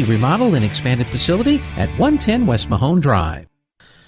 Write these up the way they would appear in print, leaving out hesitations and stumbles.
remodeled and expanded facility at 110 West Mahone Drive.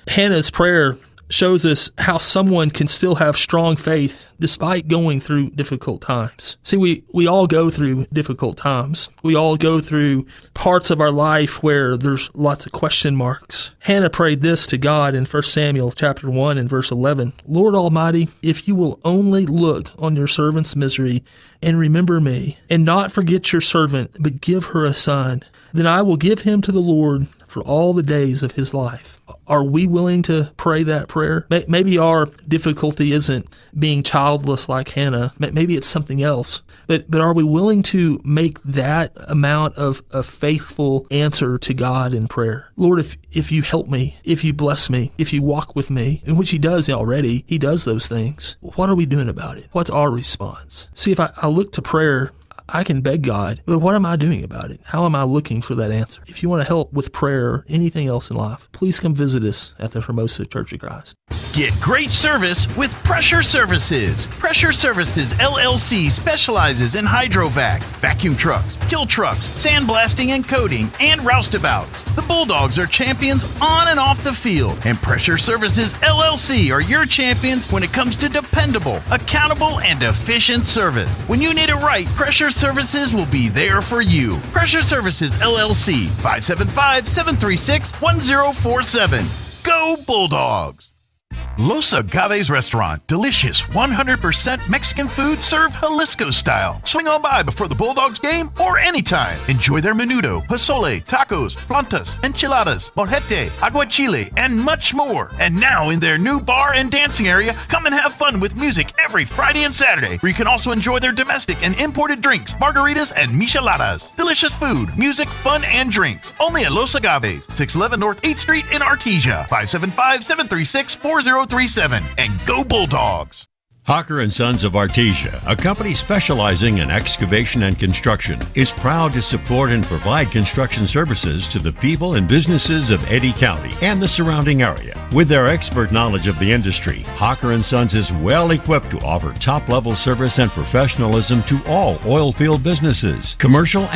Hannah's prayer shows us how someone can still have strong faith despite going through difficult times. See, we all go through difficult times. We all go through parts of our life where there's lots of question marks. Hannah prayed this to God in 1 Samuel chapter 1 and verse 11. Lord Almighty, if you will only look on your servant's misery and remember me, and not forget your servant, but give her a son, then I will give him to the Lord for all the days of his life. Are we willing to pray that prayer? Maybe our difficulty isn't being childless like Hannah. Maybe it's something else. But are we willing to make that amount of a faithful answer to God in prayer? Lord, if you help me, if you bless me, if you walk with me, in which he does already, he does those things. What are we doing about it? What's our response? See, if I look to prayer, I can beg God, but what am I doing about it? How am I looking for that answer? If you want to help with prayer or anything else in life, please come visit us at the Hermosa Church of Christ. Get great service with Pressure Services. Pressure Services LLC specializes in hydrovacs, vacuum trucks, kill trucks, sandblasting and coating, and roustabouts. The Bulldogs are champions on and off the field, and Pressure Services LLC are your champions when it comes to dependable, accountable, and efficient service. When you need it right, Pressure Services will be there for you. Pressure Services LLC, 575-736-1047. Go Bulldogs! Los Agaves Restaurant. Delicious 100% Mexican food served Jalisco style. Swing on by before the Bulldogs game or anytime. Enjoy their menudo, pozole, tacos, flautas, enchiladas, molhete, aguachile, and much more. And now in their new bar and dancing area, come and have fun with music every Friday and Saturday, where you can also enjoy their domestic and imported drinks, margaritas, and micheladas. Delicious food, music, fun, and drinks. Only at Los Agaves, 611 North 8th Street in Artesia. 575-736-4037. And go Bulldogs! Hawker & Sons of Artesia, a company specializing in excavation and construction, is proud to support and provide construction services to the people and businesses of Eddy County and the surrounding area. With their expert knowledge of the industry, Hawker & Sons is well equipped to offer top-level service and professionalism to all oil field businesses, commercial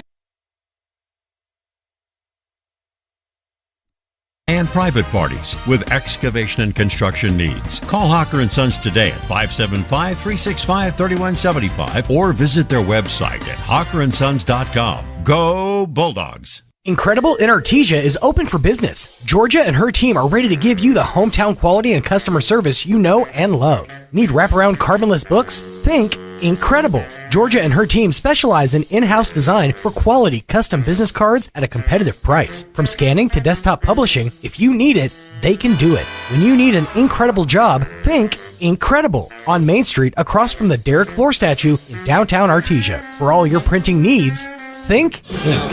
and private parties with excavation and construction needs. Call Hawker & Sons today at 575-365-3175 or visit their website at hawkerandsons.com. Go Bulldogs! Incredible in Artesia is open for business. Georgia and her team are ready to give you the hometown quality and customer service you know and love. Need wraparound carbonless books? Think Incredible. Georgia and her team specialize in in-house design for quality custom business cards at a competitive price. From scanning to desktop publishing, if you need it, they can do it. When you need an incredible job, think Incredible on Main Street across from the Derek Floor statue in downtown Artesia. For all your printing needs, think Inc.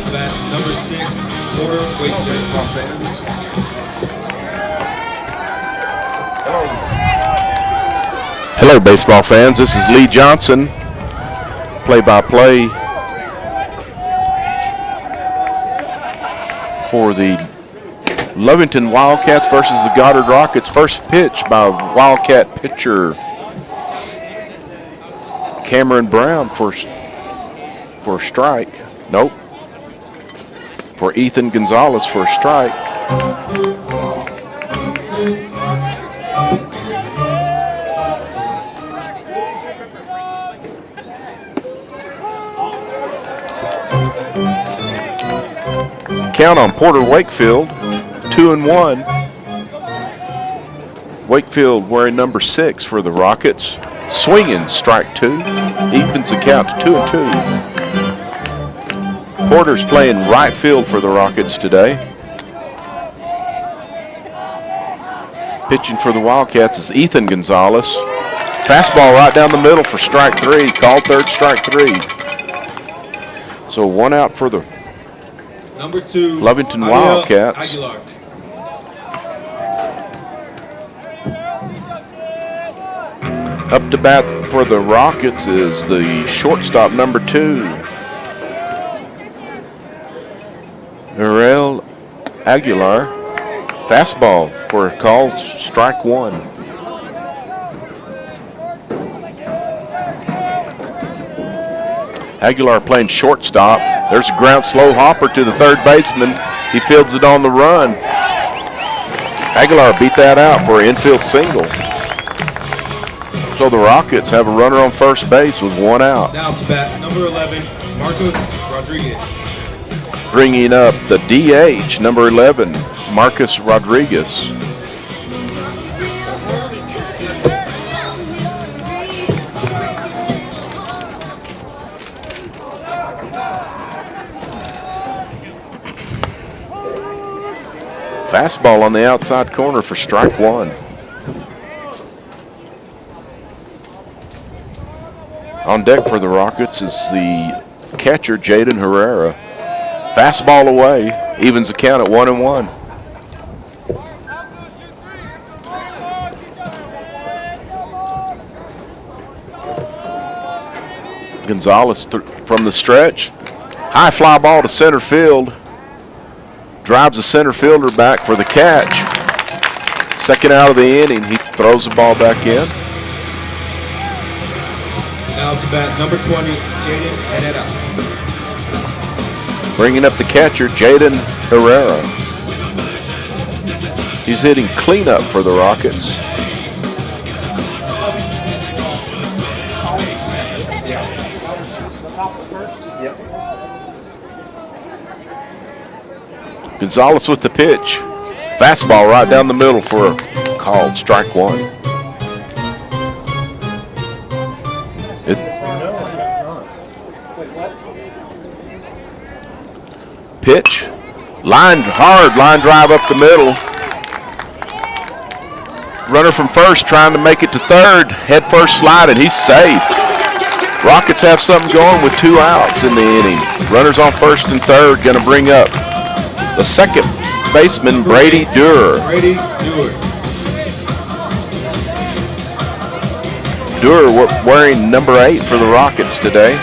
Number 6, Porter, baseball fans. Hello, baseball fans. This is Lee Johnson, play-by-play for the Lovington Wildcats versus the Goddard Rockets. First pitch by Wildcat pitcher Cameron Brown for strike. Nope. For Ethan Gonzalez for strike. Count on Porter Wakefield, 2-1. Wakefield wearing number 6 for the Rockets. Swinging, strike 2. Evens the count to 2-2. Porter's playing right field for the Rockets today. Pitching for the Wildcats is Ethan Gonzalez. Fastball right down the middle for strike 3. Called third, strike 3. So one out for the Number 2, Lovington Wildcats. Aguilar. Up to bat for the Rockets is the shortstop, number 2, Ariel Aguilar. Fastball for a call, strike 1. Aguilar playing shortstop. There's a ground slow hopper to the third baseman. He fields it on the run. Aguilar beat that out for an infield single. So the Rockets have a runner on first base with one out. Now to bat, number 11, Marcos Rodriguez. Bringing up the DH, number 11, Marcus Rodriguez. Fastball on the outside corner for strike one. On deck for the Rockets is the catcher, Jaden Herrera. Fastball away, evens the count at 1-1. Gonzalez from the stretch. High fly ball to center field. Drives the center fielder back for the catch. Second out of the inning, he throws the ball back in. Now to bat, number 20, Jaden Herrera. Bringing up the catcher, Jaden Herrera. He's hitting cleanup for the Rockets. Gonzalez with the pitch. Fastball right down the middle for a called strike one. Pitch. Line drive up the middle. Runner from first trying to make it to third. Head first slide, and he's safe. Rockets have something going with 2 outs in the inning. Runners on first and third, going to bring up the second baseman, Brady Durer. Durer wearing number 8 for the Rockets today.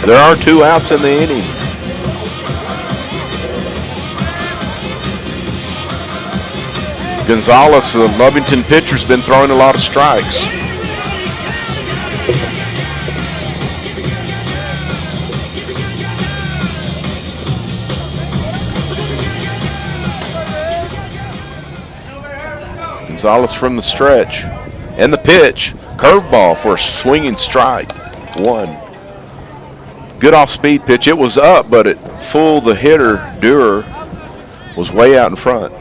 There are 2 outs in the inning. Gonzalez, the Lovington pitcher's been throwing a lot of strikes. Gonzalez from the stretch. And the pitch. Curveball for a swinging strike. 1. Good off-speed pitch. It was up, but it fooled the hitter. Durer was way out in front.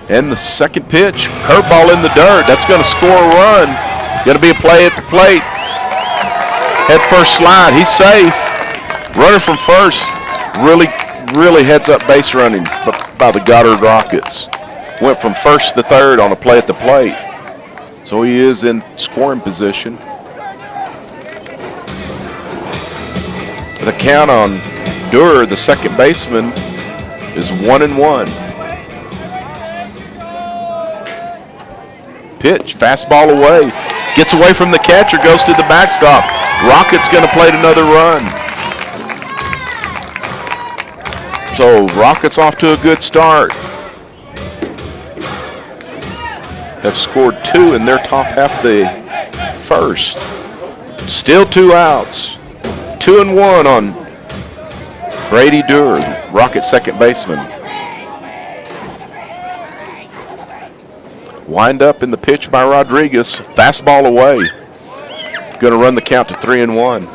And the second pitch. Curveball in the dirt. That's going to score a run. Going to be a play at the plate. Head first slide. He's safe. Runner from first. Really heads up base running by the Goddard Rockets. Went from first to third on a play at the plate. So he is in scoring position. The count on Durer, the second baseman, is 1-1. Pitch, fastball away. Gets away from the catcher, goes to the backstop. Rockets going to plate another run. So Rockets off to a good start. Have scored 2 in their top half of the first. Still 2 outs. 2-1 on Brady Durer, Rocket second baseman. Wind up in the pitch by Rodriguez. Fastball away. Going to run the count to 3-1.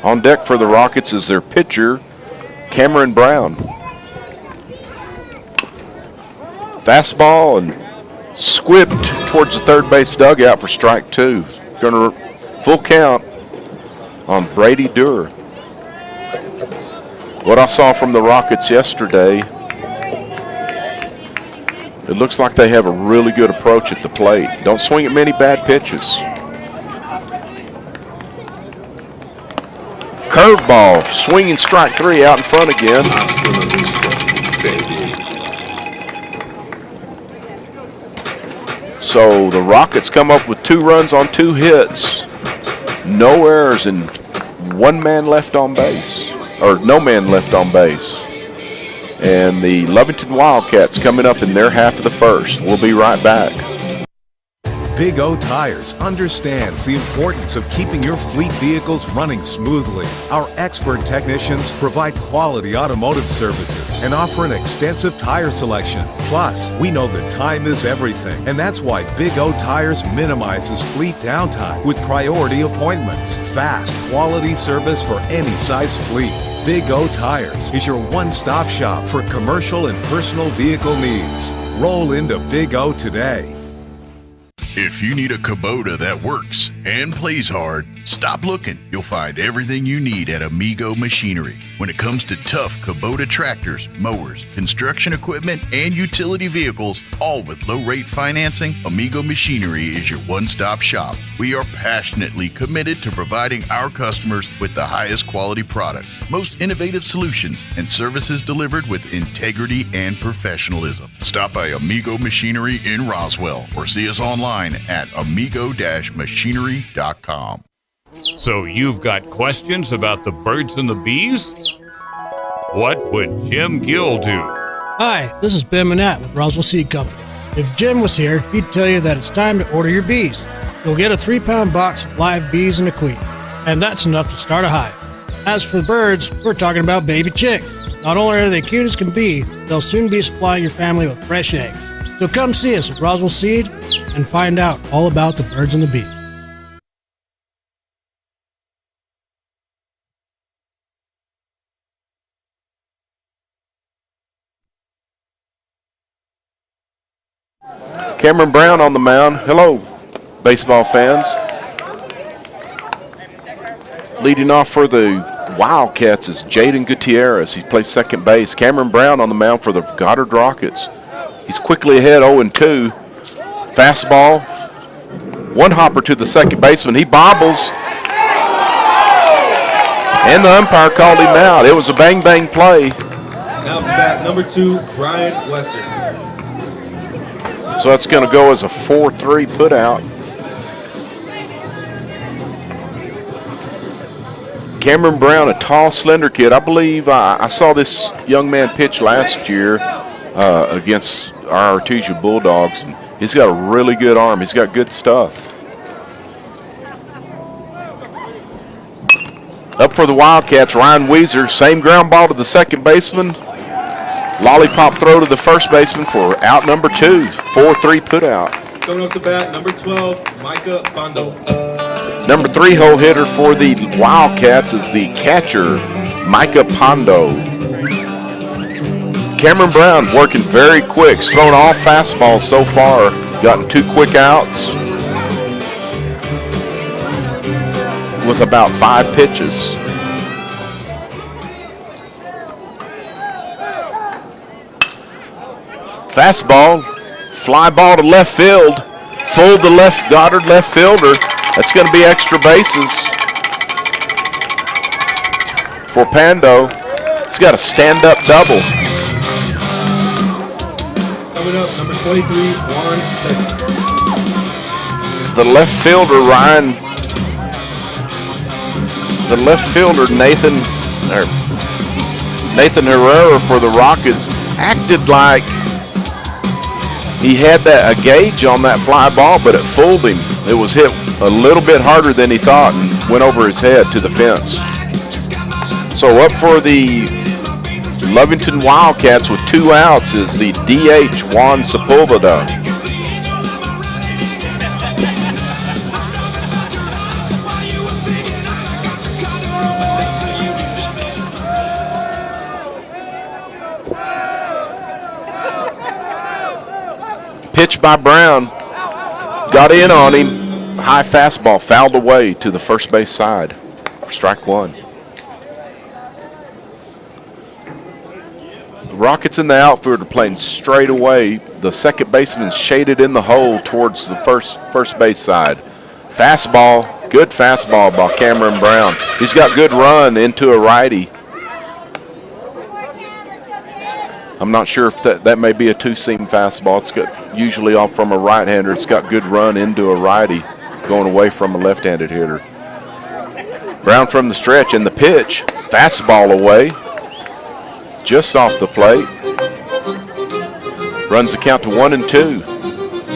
On deck for the Rockets is their pitcher, Cameron Brown. Fastball and squibbed towards the third base dugout for strike 2. Going to full count on Brady Durer. What I saw from the Rockets yesterday, it looks like they have a really good approach at the plate. Don't swing at many bad pitches. Curveball, swinging strike 3 out in front again. So the Rockets come up with 2 runs on 2 hits. No errors and 1 man left on base, or no man left on base. And the Lovington Wildcats coming up in their half of the first. We'll be right back. Big O Tires understands the importance of keeping your fleet vehicles running smoothly. Our expert technicians provide quality automotive services and offer an extensive tire selection. Plus, we know that time is everything, and that's why Big O Tires minimizes fleet downtime with priority appointments. Fast, quality service for any size fleet. Big O Tires is your one-stop shop for commercial and personal vehicle needs. Roll into Big O today. If you need a Kubota that works and plays hard, stop looking. You'll find everything you need at Amigo Machinery. When it comes to tough Kubota tractors, mowers, construction equipment, and utility vehicles, all with low-rate financing, Amigo Machinery is your one-stop shop. We are passionately committed to providing our customers with the highest quality products, most innovative solutions, and services delivered with integrity and professionalism. Stop by Amigo Machinery in Roswell or see us online at amigo-machinery.com. So you've got questions about the birds and the bees? What would Jim Gill do? Hi, this is Ben Manette with Roswell Seed Company. If Jim was here, he'd tell you that it's time to order your bees. You'll get a 3-pound box of live bees and a queen, and that's enough to start a hive. As for the birds, we're talking about baby chicks. Not only are they cute as can be, they'll soon be supplying your family with fresh eggs. So come see us at Roswell Seed and find out all about the birds and the bees. Cameron Brown on the mound. Hello, baseball fans. Leading off for the Wildcats is Jaden Gutierrez. He plays second base. Cameron Brown on the mound for the Goddard Rockets. He's quickly ahead 0-2. Fastball. One hopper to the second baseman. He bobbles. And the umpire called him out. It was a bang-bang play. Now to bat number 2, Brian Western. So that's going to go as a 4-3 putout. Cameron Brown, a tall, slender kid. I believe I saw this young man pitch last year against our Artesia Bulldogs, and he's got a really good arm. He's got good stuff. Up for the Wildcats, Ryan Weezer. Same ground ball to the second baseman. Lollipop throw to the first baseman for out number 2. 4-3 putout. Coming up to bat, number 12, Micah Bondo. Number 3 hole hitter for the Wildcats is the catcher, Micah Pondo. Cameron Brown working very quick. He's thrown all fastballs so far. Gotten 2 quick outs with about 5 pitches. Fastball, fly ball to left field. Full to left, Goddard left fielder. That's going to be extra bases for Pando. He's got a stand-up double. Coming up, number 23, Juan Second. The left fielder, Nathan Herrera for the Rockets acted like he had a gauge on that fly ball, but it fooled him. It was hit a little bit harder than he thought and went over his head to the fence. So up for the Lovington Wildcats with 2 outs is the DH Juan Sepulveda. Pitch by Brown. Got in on him. High fastball fouled away to the first base side for strike 1. The Rockets in the outfield are playing straight away. The second baseman shaded in the hole towards the first base side. Fastball, good fastball by Cameron Brown. He's got good run into a righty. I'm not sure if that may be a 2-seam fastball. It's got usually off from a right-hander. It's got good run into a righty, going away from a left-handed hitter. Brown from the stretch and the pitch. Fastball away, just off the plate. Runs the count to 1-2.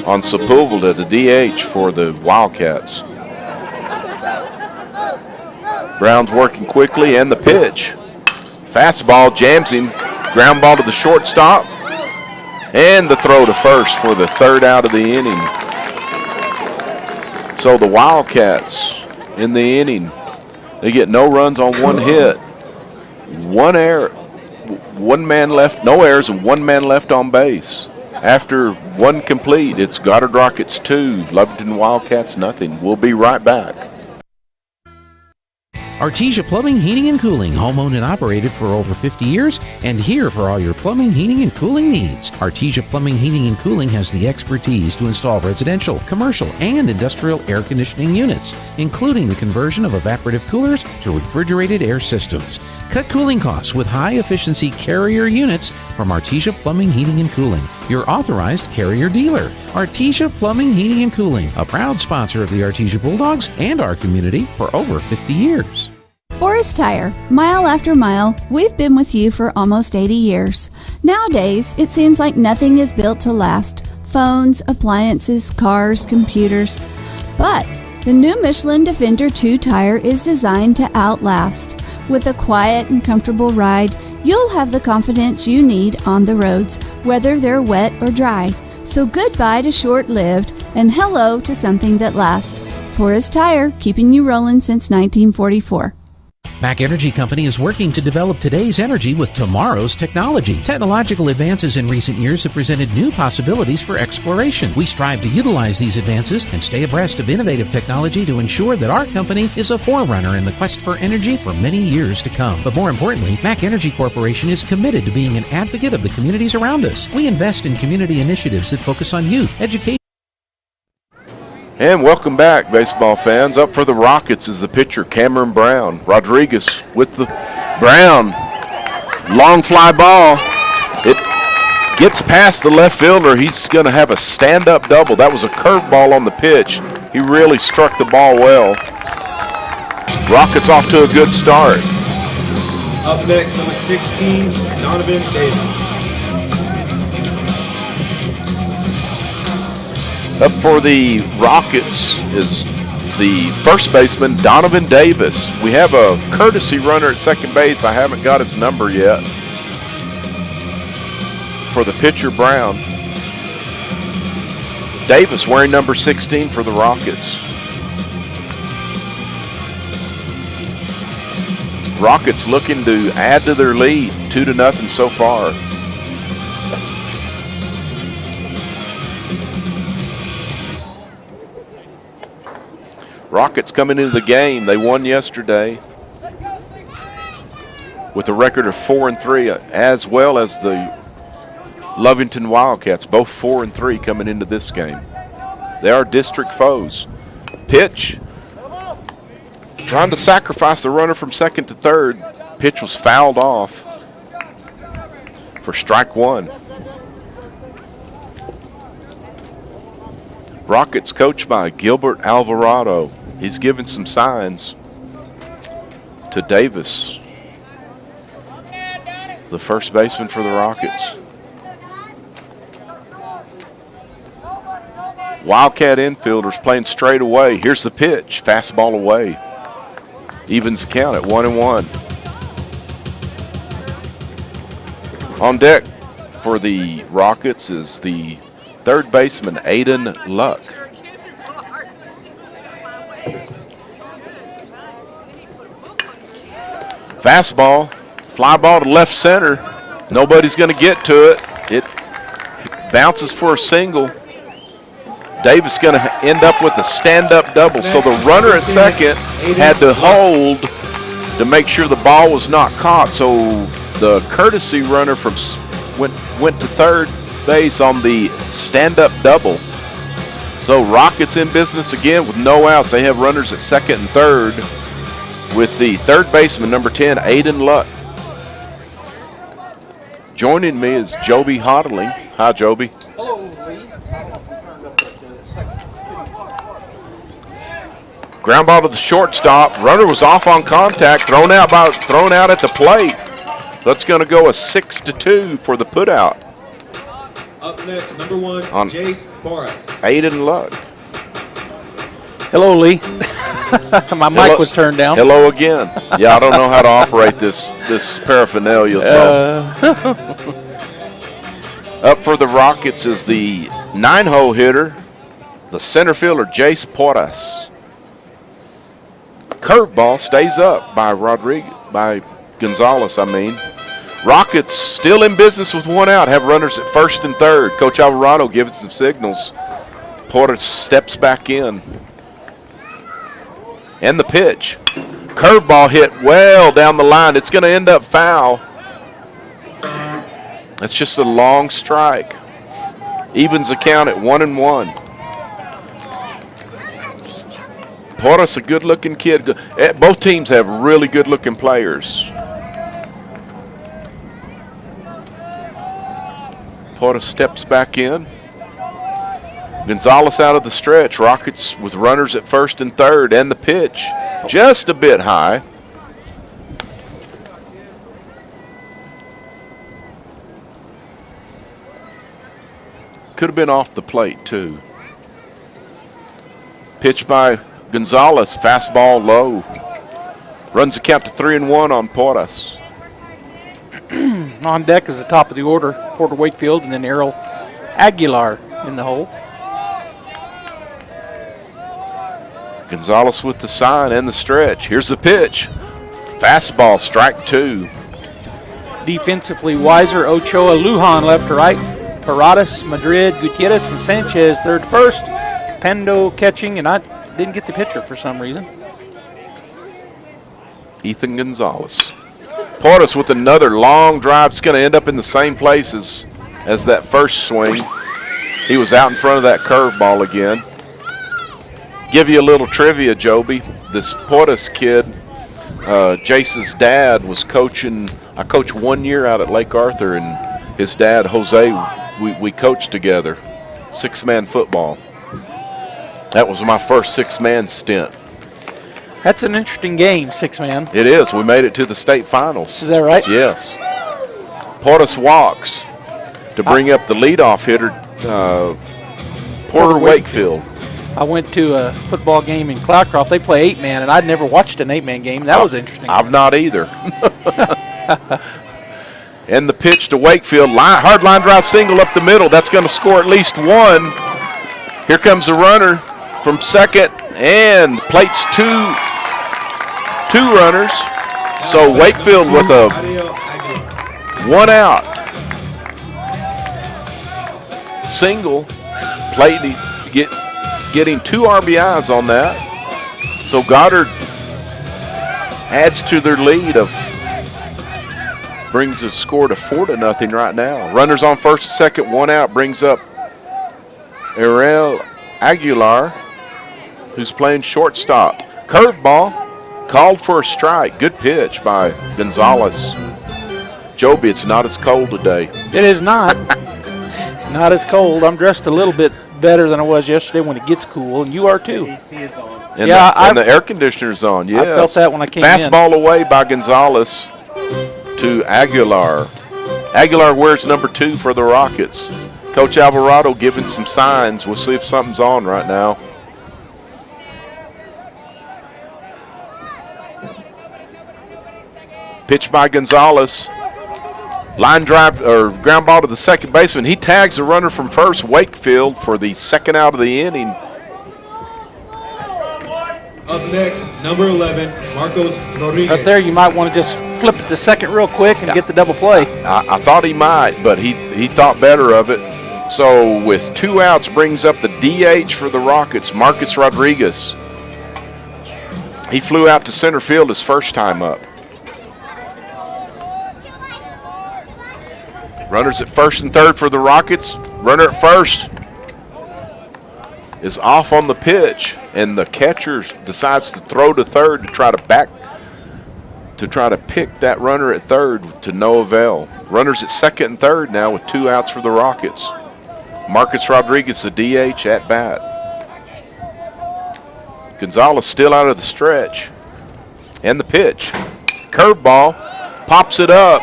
on Sepulveda, the DH for the Wildcats. Brown's working quickly, and the pitch. Fastball jams him. Ground ball to the shortstop. And the throw to first for the third out of the inning. So the Wildcats in the inning, they get no runs on one hit. One error, one man left, no errors, and one man left on base. After one complete, it's Goddard Rockets 2, Lovington Wildcats nothing. We'll be right back. Artesia Plumbing, Heating, and Cooling, home-owned and operated for over 50 years, and here for all your plumbing, heating, and cooling needs. Artesia Plumbing, Heating, and Cooling has the expertise to install residential, commercial, and industrial air conditioning units, including the conversion of evaporative coolers to refrigerated air systems. Cut cooling costs with high-efficiency Carrier units from Artesia Plumbing, Heating, and Cooling, your authorized Carrier dealer. Artesia Plumbing, Heating, and Cooling, a proud sponsor of the Artesia Bulldogs and our community for over 50 years. Forest Tire. Mile after mile, we've been with you for almost 80 years. Nowadays, it seems like nothing is built to last. Phones, appliances, cars, computers. But the new Michelin Defender 2 tire is designed to outlast. With a quiet and comfortable ride, you'll have the confidence you need on the roads, whether they're wet or dry. So goodbye to short-lived and hello to something that lasts. Forest Tire, keeping you rolling since 1944. Mac Energy Company is working to develop today's energy with tomorrow's technology. Technological advances in recent years have presented new possibilities for exploration. We strive to utilize these advances and stay abreast of innovative technology to ensure that our company is a forerunner in the quest for energy for many years to come. But more importantly, Mac Energy Corporation is committed to being an advocate of the communities around us. We invest in community initiatives that focus on youth, education. And welcome back, baseball fans. Up for the Rockets is the pitcher, Cameron Brown. Rodriguez with the Brown. Long fly ball. It gets past the left fielder. He's going to have a stand-up double. That was a curveball on the pitch. He really struck the ball well. Rockets off to a good start. Up next, number 16, Donovan Davis. Up for the Rockets is the first baseman, Donovan Davis. We have a courtesy runner at second base. I haven't got his number yet. For the pitcher, Brown. Davis wearing number 16 for the Rockets. Rockets looking to add to their lead, 2-0 so far. Rockets coming into the game. They won yesterday with a record of 4-3, as well as the Lovington Wildcats, both 4-3 coming into this game. They are district foes. Pitch, trying to sacrifice the runner from second to third. Pitch was fouled off for strike one. Rockets coached by Gilbert Alvarado. He's given some signs to Davis, the first baseman for the Rockets. Wildcat infielders playing straight away. Here's the pitch, fastball away. Evens the count at 1-1. On deck for the Rockets is the third baseman, Aiden Luck. Fastball, fly ball to left center. Nobody's going to get to it. It bounces for a single. Davis going to end up with a stand-up double. So the runner at second had to hold to make sure the ball was not caught. So the courtesy runner from went to third base on the stand-up double. So Rockets in business again with no outs. They have runners at second and third with the third baseman, number 10, Aiden Luck. Joining me is Joby Hodling. Hi, Joby. Hello, Lee. Ground ball to the shortstop. Runner was off on contact, thrown out at the plate. That's going to go a 6-2 for the putout. Up next, number 1, on Jace Boris. Aiden Luck. Hello, Lee. My mic was turned down. Hello again. Yeah, I don't know how to operate this paraphernalia. So. Up for the Rockets is the 9-hole hitter, the center fielder, Jace Porras. Curveball stays up by Gonzalez. Rockets still in business with 1 out, have runners at first and third. Coach Alvarado gives some signals. Porras steps back in. And the pitch. Curveball hit well down the line. It's going to end up foul. It's just a long strike. Evens the count at 1-1. Porras, a good-looking kid. Both teams have really good-looking players. Porras steps back in. Gonzalez out of the stretch. Rockets with runners at first and third. And the pitch just a bit high. Could have been off the plate, too. Pitch by Gonzalez. Fastball low. Runs the count to 3-1 on Porras. On deck is the top of the order, Porter Wakefield, and then Errol Aguilar in the hole. Gonzalez with the sign and the stretch. Here's the pitch. Fastball, strike 2. Defensively, Weiser, Ochoa, Lujan left to right. Paradas, Madrid, Gutierrez, and Sanchez third to first. Pendo catching, and I didn't get the pitcher for some reason. Ethan Gonzalez. Porras with another long drive. It's going to end up in the same place as that first swing. He was out in front of that curveball again. Give you a little trivia, Joby. This Porras kid, Jace's dad was coaching. I coached 1 year out at Lake Arthur, and his dad, Jose, we coached together, 6-man football. That was my first 6-man stint. That's an interesting game, 6-man. It is. We made it to the state finals. Is that right? Yes. Porras walks to bring up the leadoff hitter, Porter Wakefield. I went to a football game in Cloudcroft. They play 8-man, and I'd never watched an 8-man game. That was interesting. I've not either. And the pitch to Wakefield. Hard line drive single up the middle. That's going to score at least 1. Here comes the runner from second, and plates two runners. So Wakefield with a 1 out single. Plate getting 2 RBIs on that. So Goddard adds to their lead brings the score to 4-0 right now. Runners on first and second, 1 out, brings up Errol Aguilar, who's playing shortstop. Curveball, called for a strike. Good pitch by Gonzalez. Joby, it's not as cold today. It is not. Not as cold. I'm dressed a little bit better than I was yesterday when it gets cool, and you are too. The AC is on. And the air conditioner's on, yes. I felt that when I came Fastball away by Gonzalez to Aguilar. Aguilar wears number 2 for the Rockets. Coach Alvarado giving some signs. We'll see if something's on right now. Pitch by Gonzalez. Line drive or ground ball to the second baseman. He tags the runner from first, Wakefield, for the second out of the inning. Up next, number 11, Marcos Rodriguez. Right there, you might want to just flip it to second real quick and get the double play. I thought he might, but he thought better of it. So with 2 outs, brings up the DH for the Rockets, Marcos Rodriguez. He flew out to center field his first time up. Runners at first and third for the Rockets. Runner at first is off on the pitch, and the catcher decides to throw to third to try to pick that runner at third to no avail. Runners at second and third now with 2 outs for the Rockets. Marcos Rodriguez, the DH, at bat. Gonzalez still out of the stretch. And the pitch. Curveball, pops it up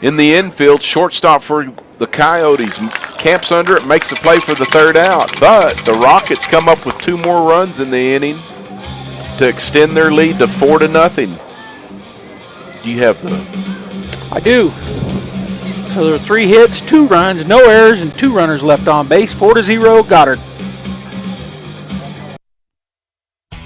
in the infield. Shortstop for the Coyotes camps under it, makes a play for the 3rd out. But the Rockets come up with 2 more runs in the inning to extend their lead to 4-0. Do you have the? I do. So there are 3 hits, 2 runs, no errors, and 2 runners left on base. 4-0 Goddard.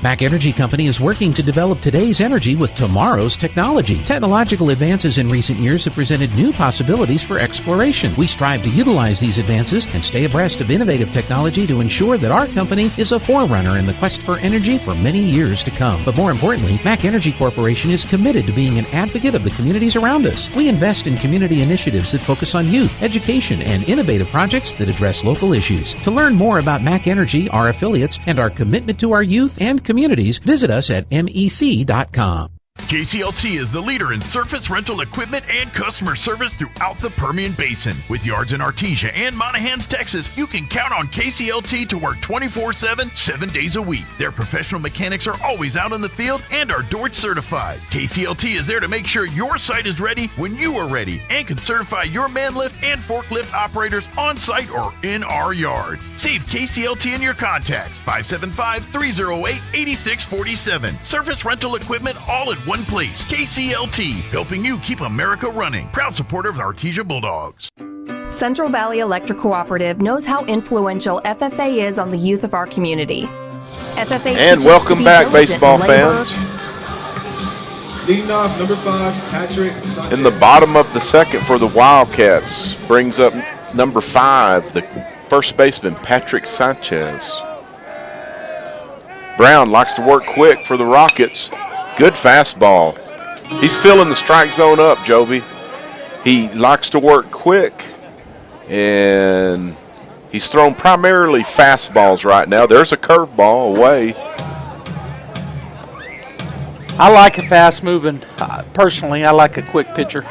Mac Energy Company is working to develop today's energy with tomorrow's technology. Technological advances in recent years have presented new possibilities for exploration. We strive to utilize these advances and stay abreast of innovative technology to ensure that our company is a forerunner in the quest for energy for many years to come. But more importantly, Mac Energy Corporation is committed to being an advocate of the communities around us. We invest in community initiatives that focus on youth, education, and innovative projects that address local issues. To learn more about Mac Energy, our affiliates, and our commitment to our youth and communities, visit us at mec.com. KCLT is the leader in surface rental equipment and customer service throughout the Permian Basin. With yards in Artesia and Monahans, Texas, you can count on KCLT to work 24/7, 7 days a week. Their professional mechanics are always out in the field and are DORT certified. KCLT is there to make sure your site is ready when you are ready and can certify your man lift and forklift operators on site or in our yards. Save KCLT in your contacts, 575-308-8647. Surface rental equipment all in one place. KCLT, helping you keep America running. Proud supporter of the Artesia Bulldogs. Central Valley Electric Cooperative knows how influential FFA is on the youth of our community. FFA and welcome back, baseball fans. Leading off, number 5, Patrick Sanchez. In the bottom of the 2nd for the Wildcats, brings up number 5, the first baseman, Patrick Sanchez. Brown likes to work quick for the Rockets. Good fastball. He's filling the strike zone up, Joby. He likes to work quick, and he's thrown primarily fastballs right now. There's a curveball away. I like a fast-moving. Personally, I like a quick pitcher.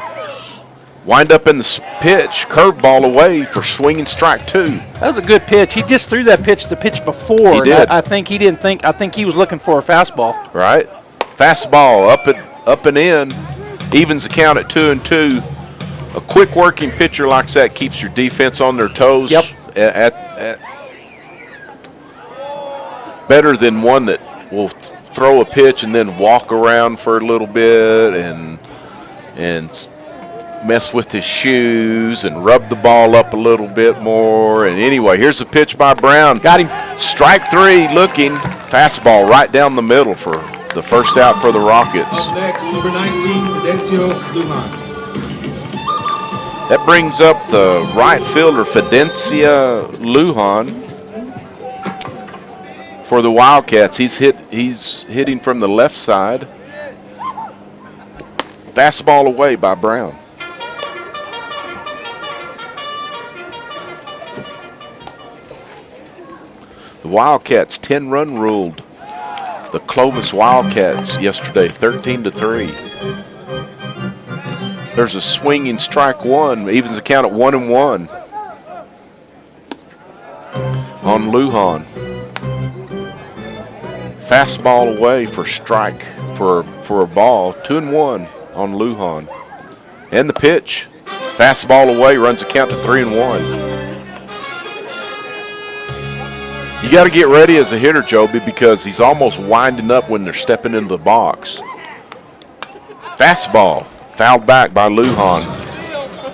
Wind up in the pitch, curveball away for swinging strike 2. That was a good pitch. He just threw that pitch the pitch before. He did. I think he didn't think. I think he was looking for a fastball. Right. Fastball up and in, evens the count at 2-2. A quick working pitcher like that keeps your defense on their toes. Yep. At better than one that will throw a pitch and then walk around for a little bit and mess with his shoes and rub the ball up a little bit more. And anyway, here's a pitch by Brown. Got him. Strike 3 looking. Fastball right down the middle for the first out for the Rockets. Up next, number 19, Fidencio Lujan. That brings up the right fielder, Fidencio Lujan, for the Wildcats. He's hitting from the left side. Fastball away by Brown. The Wildcats 10-run ruled the Clovis Wildcats yesterday, 13-3. There's a swinging strike 1, evens the count at 1-1 on Lujan. Fastball away for strike for a ball, 2-1 on Lujan. And the pitch, fastball away, runs the count to 3-1. You got to get ready as a hitter, Joby, because he's almost winding up when they're stepping into the box. Fastball, fouled back by Lujan.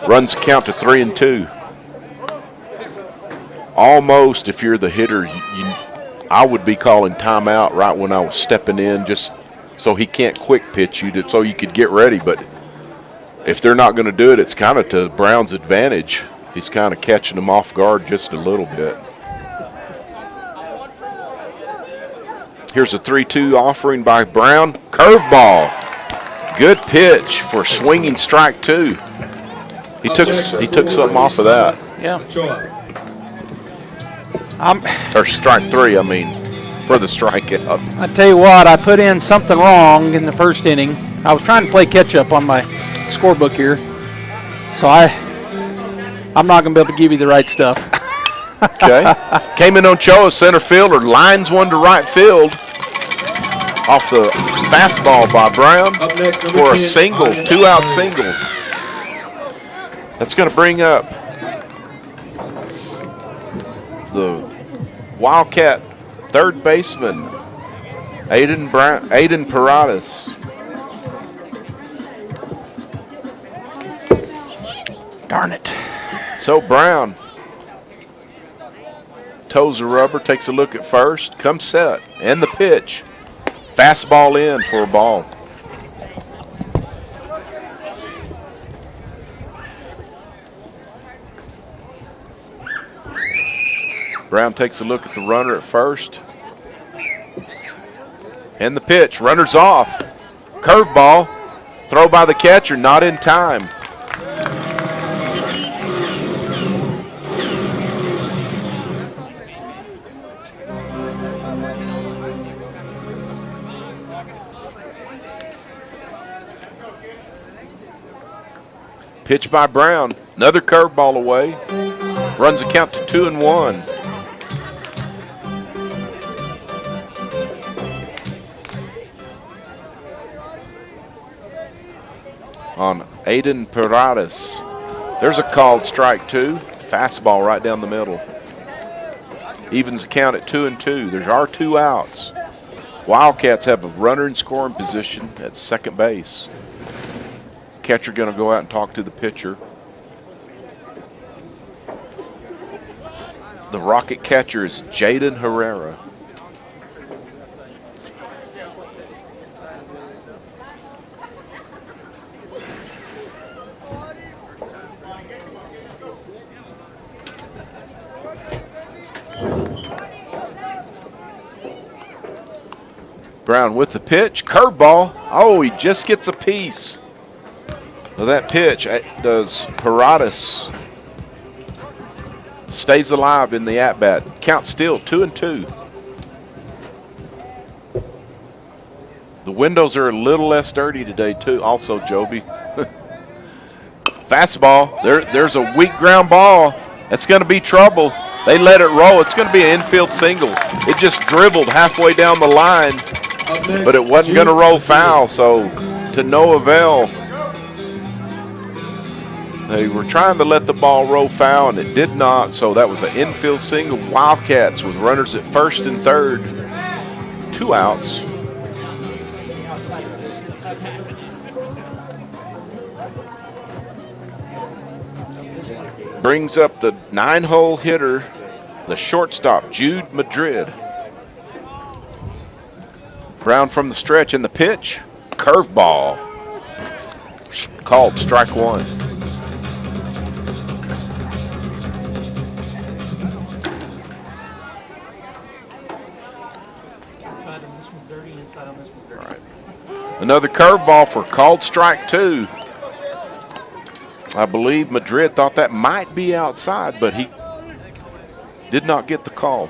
Runs the count to 3-2. Almost, if you're the hitter, I would be calling timeout right when I was stepping in, just so he can't quick pitch you, so you could get ready. But if they're not going to do it, it's kind of to Brown's advantage. He's kind of catching them off guard just a little bit. Here's a 3-2 offering by Brown. Curveball. Good pitch for swinging strike 2. He took something off of that. Yeah. Or strike 3, I mean, for the strikeout. I tell you what, I put in something wrong in the first inning. I was trying to play catch up on my scorebook here, so I'm not going to be able to give you the right stuff. Okay. Came in on Ochoa, center fielder, lines one to right field off the fastball by Brown for a single, 2-out single. That's going to bring up the Wildcat third baseman, Aiden Paradas. Darn it. So Brown toes the rubber, takes a look at first, comes set, and the pitch. Fastball in for a ball. Brown takes a look at the runner at first. And the pitch, runner's off. Curveball, throw by the catcher, not in time. Pitch by Brown, another curveball away. Runs the count to 2-1. On Aiden Paradas. There's a called strike 2. Fastball right down the middle. Evens the count at 2-2. There's our 2 outs. Wildcats have a runner in scoring position at second base. Catcher going to go out and talk to the pitcher. The Rocket catcher is Jaden Herrera. Brown with the pitch, curveball. Oh, he just gets a piece of that pitch. Does Paradas stays alive in the at-bat. Count still 2-2. The windows are a little less dirty today too. Also, Joby. Fastball. There's a weak ground ball. That's going to be trouble. They let it roll. It's going to be an infield single. It just dribbled halfway down the line. But it wasn't going to roll foul, so to no avail. They were trying to let the ball roll foul, and it did not, so that was an infield single. Wildcats with runners at first and third. 2 outs. Brings up the 9-hole hitter, the shortstop, Jude Madrid. Brown from the stretch, and the pitch, curveball. Called strike 1. All right. Another curveball for called strike 2. I believe Madrid thought that might be outside, but he did not get the call.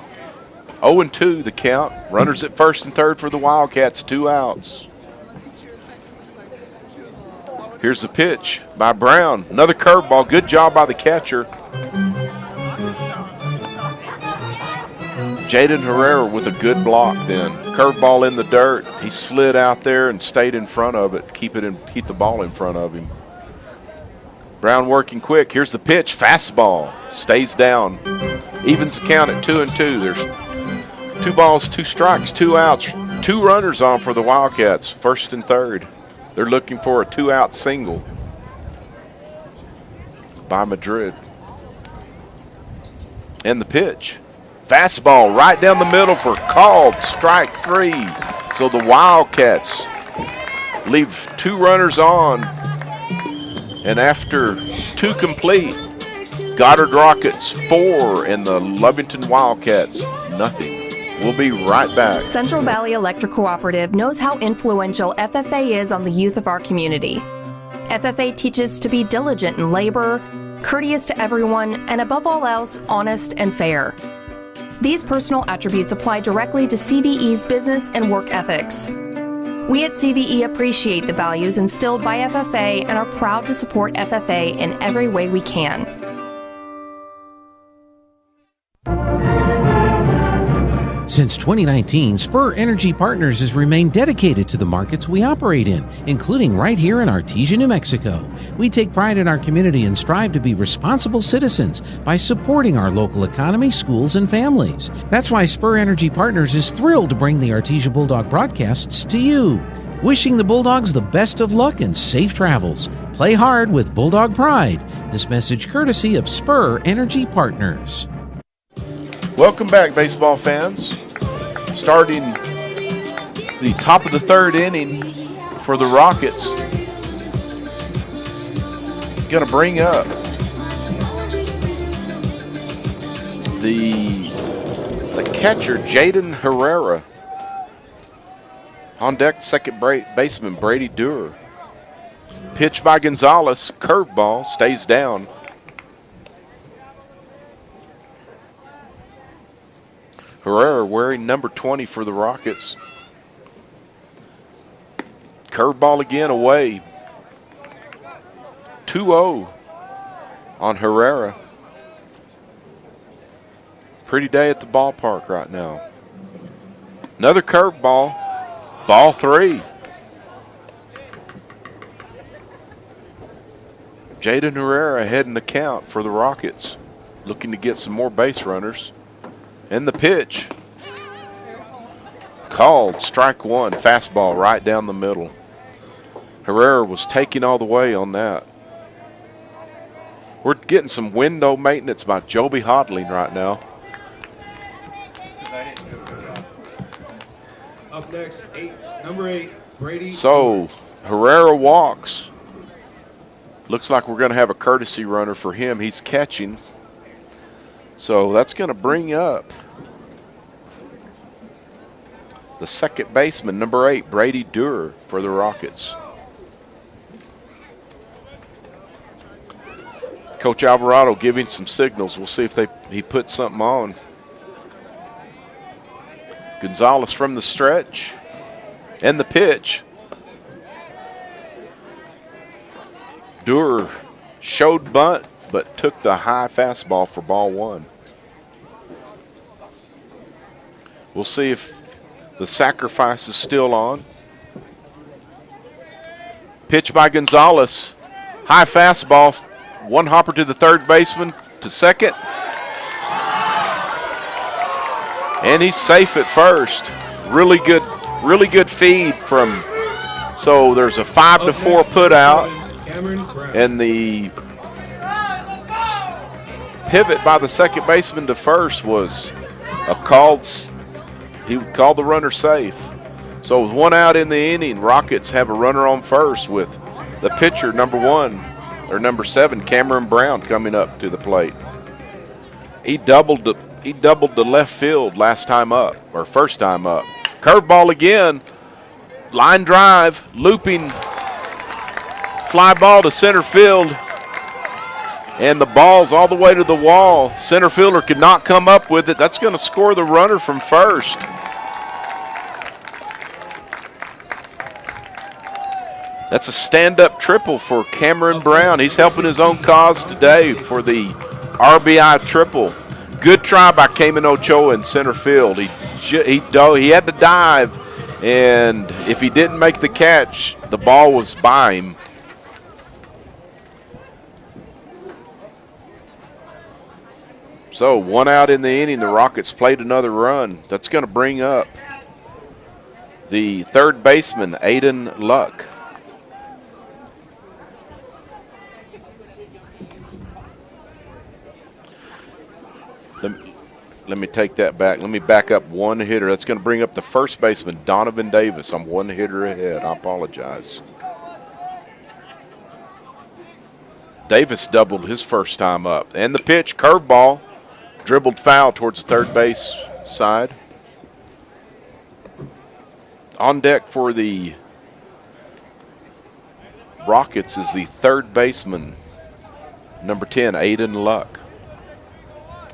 0-2 the count. Runners at first and third for the Wildcats, 2 outs. Here's the pitch by Brown. Another curveball. Good job by the catcher. Jaden Herrera with a good block then. Curveball in the dirt. He slid out there and stayed in front of it. Keep the ball in front of him. Brown working quick. Here's the pitch. Fastball. Stays down. Evens the count at 2-2. There's 2 balls, 2 strikes, 2 outs. 2 runners on for the Wildcats, first and third. They're looking for a 2-out single by Madrid. And the pitch. Fastball right down the middle for called strike 3. So the Wildcats leave 2 runners on. And after 2 complete, Goddard Rockets 4 and the Lovington Wildcats nothing. We'll be right back. Central Valley Electric Cooperative knows how influential FFA is on the youth of our community. FFA teaches to be diligent in labor, courteous to everyone, and above all else, honest and fair. These personal attributes apply directly to CVE's business and work ethics. We at CVE appreciate the values instilled by FFA and are proud to support FFA in every way we can. Since 2019, Spur Energy Partners has remained dedicated to the markets we operate in, including right here in Artesia, New Mexico. We take pride in our community and strive to be responsible citizens by supporting our local economy, schools, and families. That's why Spur Energy Partners is thrilled to bring the Artesia Bulldog broadcasts to you. Wishing the Bulldogs the best of luck and safe travels. Play hard with Bulldog pride. This message courtesy of Spur Energy Partners. Welcome back, baseball fans. Starting the top of the third inning for the Rockets. Going to bring up the catcher, Jaden Herrera. On deck, second baseman, Brady Dewar. Pitch by Gonzalez, curveball, stays down. Herrera wearing number 20 for the Rockets. Curveball again away. 2-0 on Herrera. Pretty day at the ballpark right now. Another curveball. Ball 3. Jaden Herrera ahead in the count for the Rockets. Looking to get some more base runners. And the pitch. Called, strike one, fastball right down the middle. Herrera was taking all the way on that. We're getting some window maintenance by Joby Hodling right now. Up next, number 8, Brady. So, Herrera walks. Looks like we're going to have a courtesy runner for him. He's catching. So that's going to bring up the second baseman, number 8, Brady Dewar for the Rockets. Coach Alvarado giving some signals. We'll see if he puts something on. Gonzalez from the stretch and the pitch. Dewar showed bunt, but took the high fastball for ball 1. We'll see if the sacrifice is still on. Pitch by Gonzalez. High fastball. One hopper to the third baseman, to second. And he's safe at first. Really good feed from. So there's a 5-4 put out. And the pivot by the second baseman to first was a called. He called the runner safe. So with one out in the inning, Rockets have a runner on first with the pitcher, number 7, Cameron Brown, coming up to the plate. He doubled the left field first time up. Curveball again, line drive, looping fly ball to center field, and the ball's all the way to the wall. Center fielder could not come up with it. That's going to score the runner from first. That's a stand-up triple for Cameron Brown. He's helping his own cause today for the RBI triple. Good try by Cayman Ochoa in center field. He had to dive, and if he didn't make the catch, the ball was by him. So one out in the inning, the Rockets played another run. That's going to bring up the third baseman, Aiden Luck. Let me take that back. Let me back up one hitter. That's going to bring up the first baseman, Donovan Davis. I'm one hitter ahead. I apologize. Davis doubled his first time up. And the pitch, curveball, dribbled foul towards the third base side. On deck for the Rockets is the third baseman, number 10, Aiden Luck.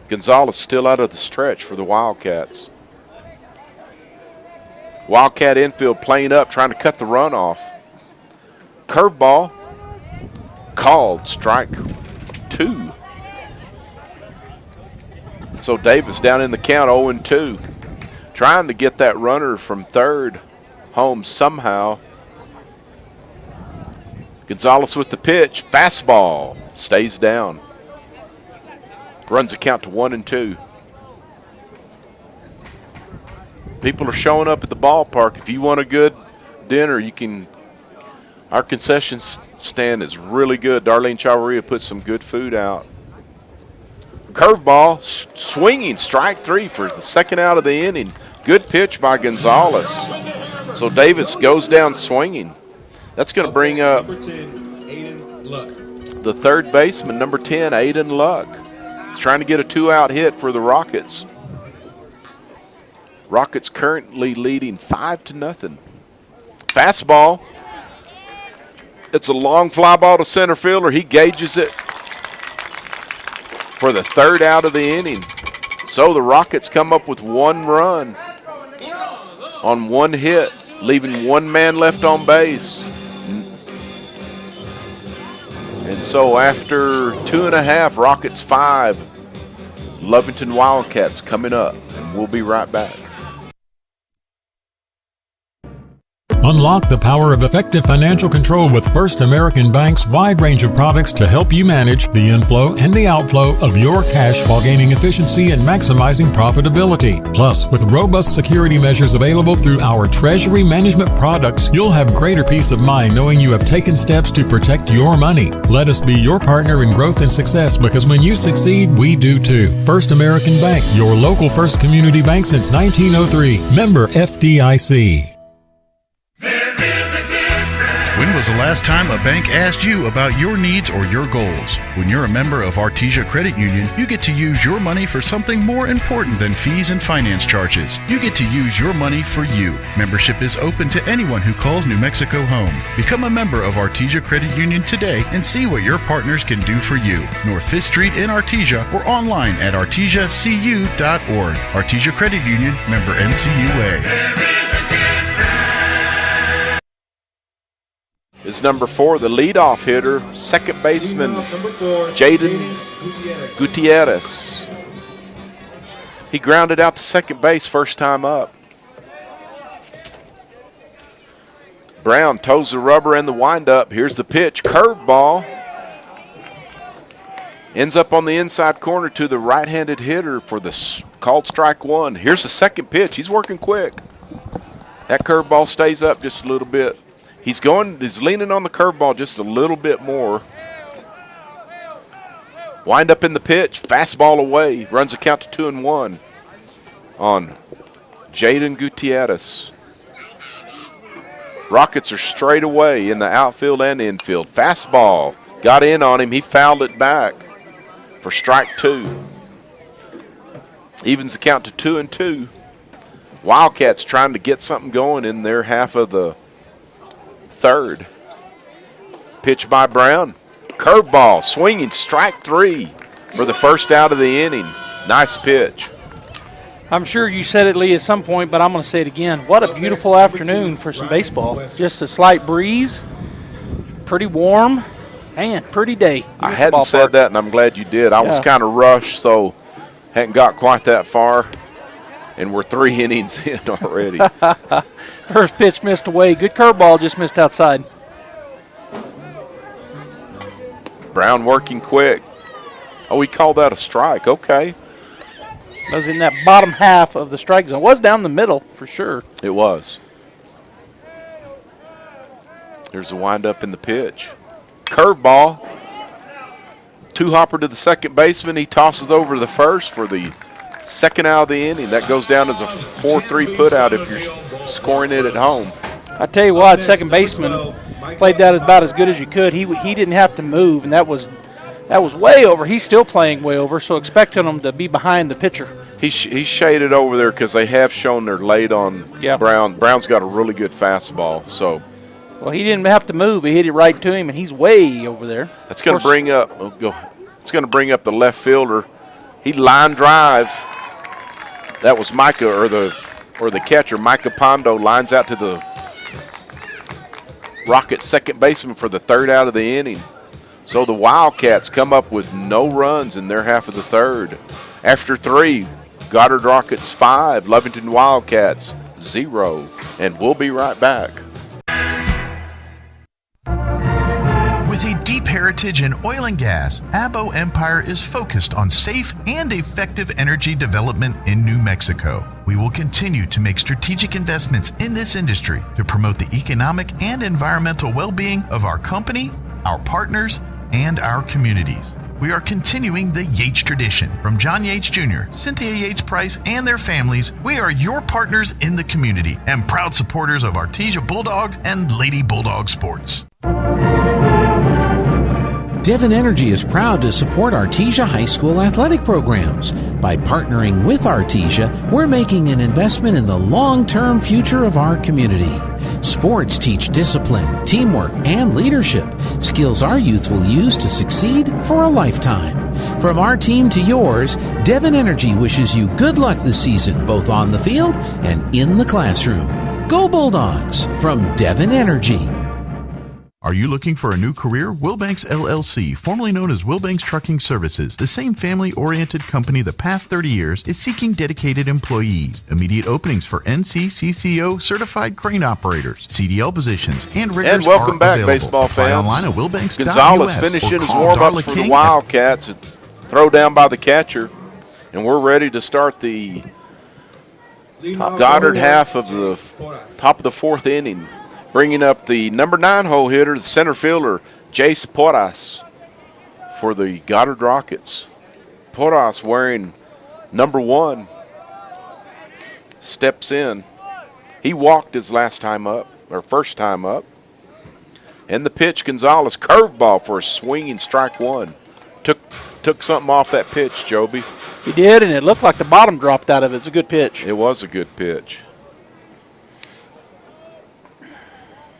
Gonzalez still out of the stretch for the Wildcats. Wildcat infield playing up, trying to cut the run off. Curveball, called, strike 2. So Davis down in the count, 0-2. trying to get that runner from third home somehow. Gonzalez with the pitch. Fastball. Stays down. Runs the count to 1-2. People are showing up at the ballpark. If you want a good dinner, you can. Our concession stand is really good. Darlene Chavarria put some good food out. Curveball, swinging, strike 3 for the second out of the inning. Good pitch by Gonzalez. So Davis goes down swinging. That's going to bring up the third baseman, number 10, Aiden Luck. He's trying to get a 2-out hit for the Rockets. Rockets currently leading 5-0. Fastball. It's a long fly ball to center fielder. He gauges it for the third out of the inning. So the Rockets come up with 1 run on 1 hit, leaving 1 man left on base. And so after 2.5, Rockets 5, Lovington Wildcats coming up. And we'll be right back. Unlock the power of effective financial control with First American Bank's wide range of products to help you manage the inflow and the outflow of your cash while gaining efficiency and maximizing profitability. Plus, with robust security measures available through our treasury management products, you'll have greater peace of mind knowing you have taken steps to protect your money. Let us be your partner in growth and success, because when you succeed, we do too. First American Bank, your local first community bank since 1903. Member FDIC. When was the last time a bank asked you about your needs or your goals? When you're a member of Artesia Credit Union, you get to use your money for something more important than fees and finance charges. You get to use your money for you. Membership is open to anyone who calls New Mexico home. Become a member of Artesia Credit Union today and see what your partners can do for you. North 5th Street in Artesia or online at artesiacu.org. Artesia Credit Union, member NCUA. Is number 4, the leadoff hitter, second baseman Jaden Gutierrez. He grounded out to second base first time up. Brown toes the rubber and the windup. Here's the pitch, curveball. Ends up on the inside corner to the right-handed hitter for the called strike 1. Here's the second pitch. He's working quick. That curveball stays up just a little bit. He's leaning on the curveball just a little bit more. Wind up in the pitch, fastball away, runs the count to 2-1 on Jaden Gutierrez. Rockets are straight away in the outfield and infield. Fastball, got in on him, he fouled it back for strike 2. Evens the count to 2-2. Wildcats trying to get something going in their half of the third. Pitch by Brown. Curveball, swinging, strike 3 for the first out of the inning. Nice pitch. I'm sure you said it, Lee, at some point, but I'm going to say it again. What a beautiful afternoon for some baseball. Just a slight breeze, pretty warm, man, pretty day. I hadn't said that, and I'm glad you did. I was kind of rushed, so hadn't got quite that far. And we're 3 innings in already. First pitch missed away. Good curveball, just missed outside. Brown working quick. Oh, he called that a strike. Okay. That was in that bottom half of the strike zone. It was down the middle for sure. It was. There's the windup in the pitch. Curveball. Two-hopper to the second baseman. He tosses over the first for the second out of the inning. That goes down as a 4-3 putout if you're scoring it at home. I tell you what, second baseman played that about as good as you could. He didn't have to move, and that was way over. He's still playing way over, so expecting him to be behind the pitcher. He's shaded over there because they have shown they're late on Brown. Brown's got a really good fastball. So, well, he didn't have to move. He hit it right to him, and he's way over there. That's going to bring up. It's going to bring up the left fielder. He line drive. That was Micah or the catcher. Micah Pondo lines out to the Rockets second baseman for the third out of the inning. So the Wildcats come up with no runs in their half of the third. After 3, Goddard Rockets 5, Lovington Wildcats 0. And we'll be right back. With a deep heritage in oil and gas, Abo Empire is focused on safe and effective energy development in New Mexico. We will continue to make strategic investments in this industry to promote the economic and environmental well-being of our company, our partners, and our communities. We are continuing the Yates tradition. From John Yates Jr., Cynthia Yates Price, and their families, we are your partners in the community and proud supporters of Artesia Bulldog and Lady Bulldog sports. Devon Energy is proud to support Artesia High School athletic programs. By partnering with Artesia, we're making an investment in the long-term future of our community. Sports teach discipline, teamwork, and leadership, skills our youth will use to succeed for a lifetime. From our team to yours, Devon Energy wishes you good luck this season, both on the field and in the classroom. Go Bulldogs from Devon Energy. Are you looking for a new career? Wilbanks LLC, formerly known as Wilbanks Trucking Services, the same family-oriented company the past 30 years, is seeking dedicated employees. Immediate openings for NCCCO certified crane operators, CDL positions, and riggers. And welcome back, available. baseball fans. Apply online at Wilbanks.us. Gonzalez finishing his warm-ups for the Wildcats. Throw down by the catcher, and we're ready to start the Goddard half of the top of the fourth inning. Bringing up the number 9 hole hitter, the center fielder, Jace Porras for the Goddard Rockets. Porras wearing number 1 steps in. He walked his first time up. And the pitch, Gonzalez, curveball for a swinging strike 1. Took something off that pitch, Joby. He did, and it looked like the bottom dropped out of it. It's a good pitch. It was a good pitch.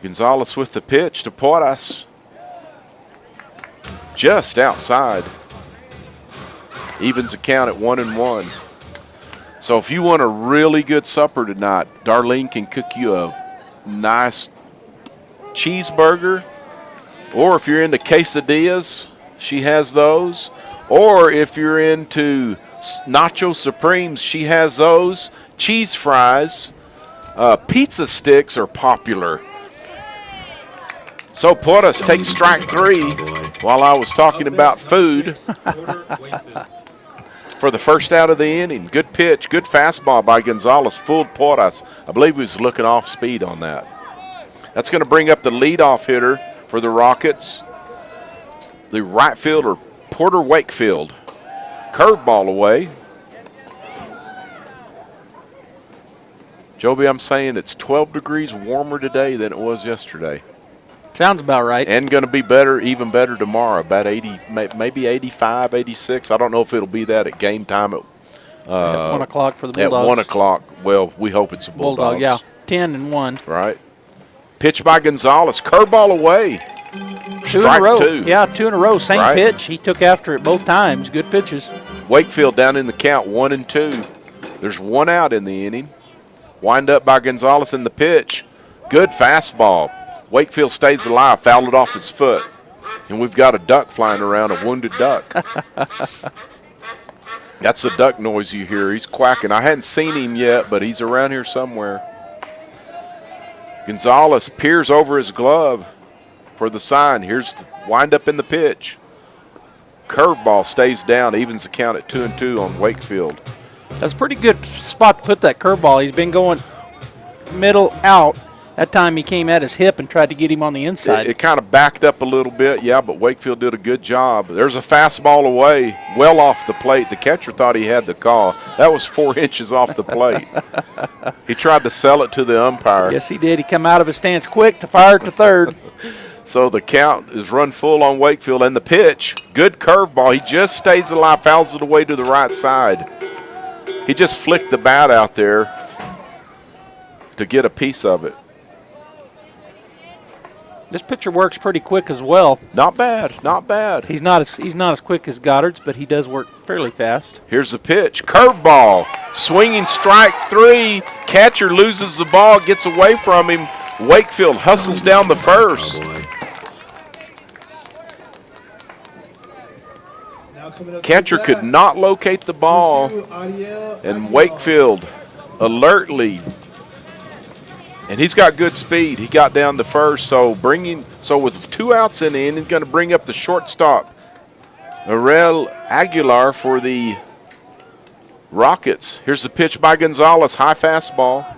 Gonzalez with the pitch to Porras. Just outside. Evens the count at 1-1. So if you want a really good supper tonight, Darlene can cook you a nice cheeseburger. Or if you're into quesadillas, she has those. Or if you're into Nacho Supremes, she has those. Cheese fries. Pizza sticks are popular. So Porras takes strike 3 while I was talking about food for the first out of the inning. Good pitch, good fastball by Gonzalez, fooled Porras. I believe he was looking off speed on that. That's going to bring up the leadoff hitter for the Rockets, the right fielder, Porter Wakefield. Curveball away. Joby, I'm saying it's 12 degrees warmer today than it was yesterday. Sounds about right. And going to be better, even better tomorrow, about 80, maybe 85, 86. I don't know if it'll be that at game time at 1 o'clock for the Bulldogs. At 1 o'clock. Well, we hope it's a Bulldogs. Bulldog, yeah. 10-1. Right. Pitch by Gonzalez. Curveball away. 2 in a row. Yeah, 2 in a row. Same pitch. He took after it both times. Good pitches. Wakefield down in the count, 1-2. There's 1 out in the inning. Wind up by Gonzalez in the pitch. Good fastball. Wakefield stays alive, fouled it off his foot. And we've got a duck flying around, a wounded duck. That's the duck noise you hear. He's quacking. I hadn't seen him yet, but he's around here somewhere. Gonzalez peers over his glove for the sign. Here's the wind up in the pitch. Curveball stays down, evens the count at 2-2 on Wakefield. That's a pretty good spot to put that curveball. He's been going middle out. That time he came at his hip and tried to get him on the inside. It kind of backed up a little bit, yeah, but Wakefield did a good job. There's a fastball away, well off the plate. The catcher thought he had the call. That was 4 inches off the plate. He tried to sell it to the umpire. Yes, he did. He come out of his stance quick to fire it to third. So the count is run full on Wakefield, and the pitch, good curveball. He just stays alive, fouls it away to the right side. He just flicked the bat out there to get a piece of it. This pitcher works pretty quick as well. Not bad, not bad. He's not as quick as Goddard's, but he does work fairly fast. Here's the pitch, curveball, swinging strike 3. Catcher loses the ball, gets away from him. Wakefield hustles down the first. Catcher could not locate the ball, and Wakefield alertly, and he's got good speed. He got down to first, so with 2 outs in the inning, going to bring up the shortstop, Arel Aguilar for the Rockets. Here's the pitch by Gonzalez, high fastball.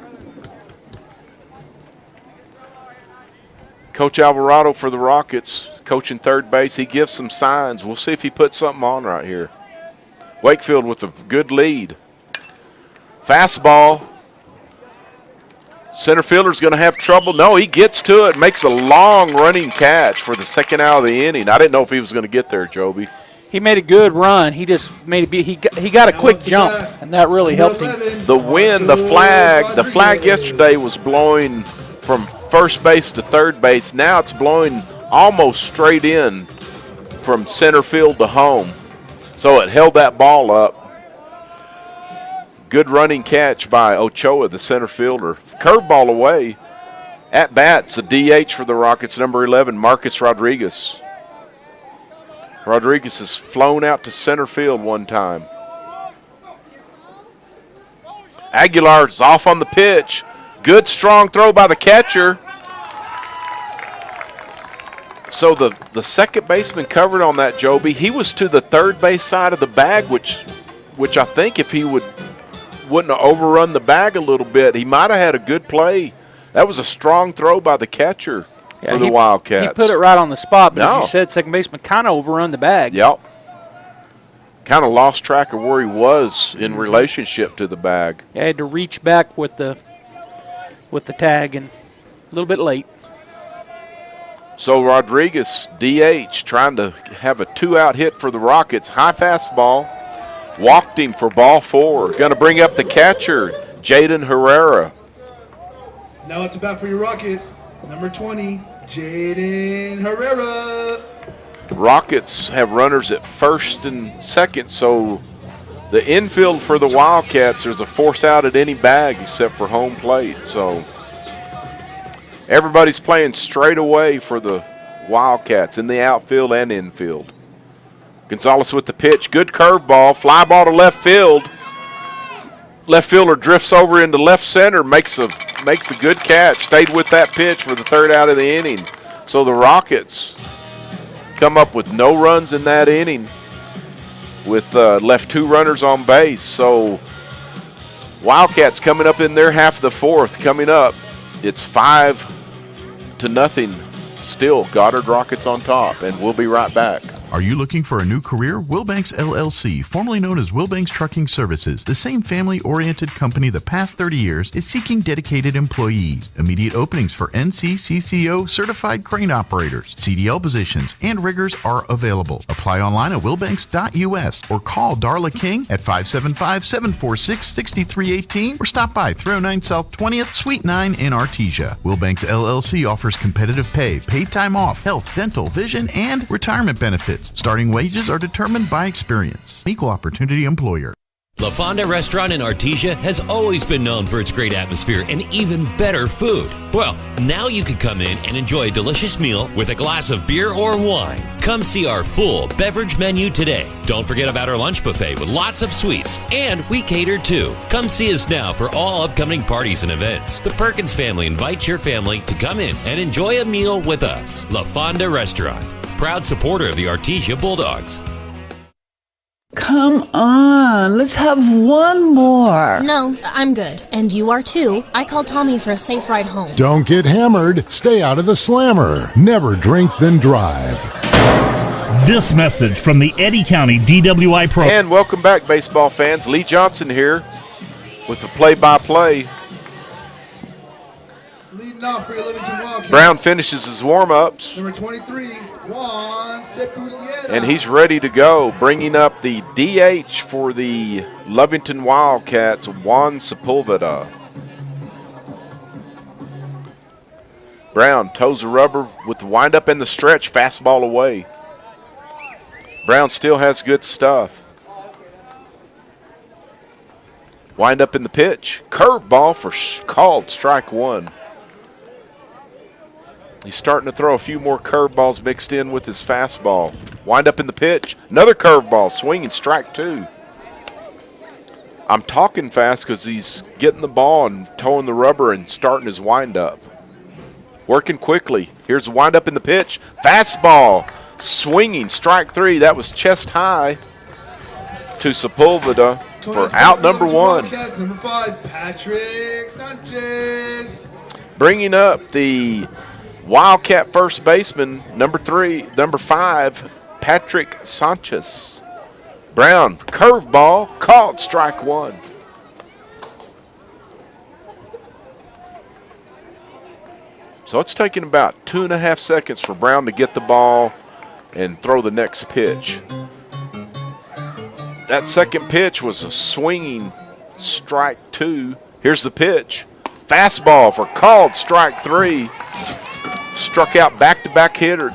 Coach Alvarado for the Rockets, coaching third base. He gives some signs. We'll see if he puts something on right here. Wakefield with a good lead. Fastball. Center fielder's going to have trouble. No, he gets to it, makes a long running catch for the second out of the inning. I didn't know if he was going to get there, Joby. He made a good run. He just made he got a quick jump, and that really helped him. The wind, the flag yesterday was blowing from first base to third base. Now it's blowing almost straight in from center field to home. So it held that ball up. Good running catch by Ochoa, the center fielder. Curveball away. At bats, a DH for the Rockets, number 11, Marcus Rodriguez. Rodriguez has flown out to center field one time. Aguilar's off on the pitch. Good strong throw by the catcher. So the second baseman covered on that, Joby. He was to the third base side of the bag, which I think if he wouldn't have overrun the bag a little bit, he might have had a good play. That was a strong throw by the catcher for the Wildcats. He put it right on the spot, but as you said, second baseman kind of overrun the bag. Yep. Kind of lost track of where he was in relationship to the bag. Yeah, had to reach back with the tag and a little bit late. So Rodriguez, DH, trying to have a 2-out hit for the Rockets. High fastball. Walked him for ball 4. Going to bring up the catcher, Jaden Herrera. Now it's about for your Rockets. Number 20, Jaden Herrera. Rockets have runners at first and second, so the infield for the Wildcats, there's a force out at any bag except for home plate. So everybody's playing straight away for the Wildcats in the outfield and infield. Gonzalez with the pitch. Good curveball. Fly ball to left field. Left fielder drifts over into left center, makes a good catch. Stayed with that pitch for the third out of the inning. So the Rockets come up with no runs in that inning with left 2 runners on base. So Wildcats coming up in their half of the fourth. Coming up, it's 5-0 still. Goddard Rockets on top, and we'll be right back. Are you looking for a new career? Wilbanks LLC, formerly known as Wilbanks Trucking Services, the same family-oriented company the past 30 years, is seeking dedicated employees. Immediate openings for NCCCO certified crane operators, CDL positions, and riggers are available. Apply online at wilbanks.us or call Darla King at 575-746-6318 or stop by 309 South 20th, Suite 9 in Artesia. Wilbanks LLC offers competitive pay, paid time off, health, dental, vision, and retirement benefits. Starting wages are determined by experience. Equal opportunity employer. La Fonda Restaurant in Artesia has always been known for its great atmosphere and even better food. Well, now you can come in and enjoy a delicious meal with a glass of beer or wine. Come see our full beverage menu today. Don't forget about our lunch buffet with lots of sweets, and we cater too. Come see us now for all upcoming parties and events. The Perkins family invites your family to come in and enjoy a meal with us. La Fonda Restaurant, proud supporter of the Artesia Bulldogs. Come on, let's have one more. No, I'm good. And you are too. I called Tommy for a safe ride home. Don't get hammered. Stay out of the slammer. Never drink, then drive. This message from the Eddy County DWI program. And welcome back, baseball fans. Lee Johnson here with the play-by-play. Leading off for your Lovington Wildcats. Brown finishes his warm-ups. Number 23, Juan Sepulveda. And he's ready to go, bringing up the DH for the Lovington Wildcats, Juan Sepulveda. Brown toes the rubber with the windup and the stretch, fastball away. Brown still has good stuff. Wind up in the pitch. Curveball for called strike 1. He's starting to throw a few more curveballs mixed in with his fastball. Wind up in the pitch. Another curveball. Swinging strike 2. I'm talking fast because he's getting the ball and towing the rubber and starting his wind up. Working quickly. Here's the wind up in the pitch. Fastball. Swinging strike 3. That was chest high to Sepulveda for out number 1. Number 5, Patrick Sanchez. Bringing up the Wildcat first baseman, number 5, Patrick Sanchez. Brown, curveball, called strike 1. So it's taking about 2.5 seconds for Brown to get the ball and throw the next pitch. That second pitch was a swinging strike 2. Here's the pitch. Fastball for called strike 3. Struck out back-to-back hitters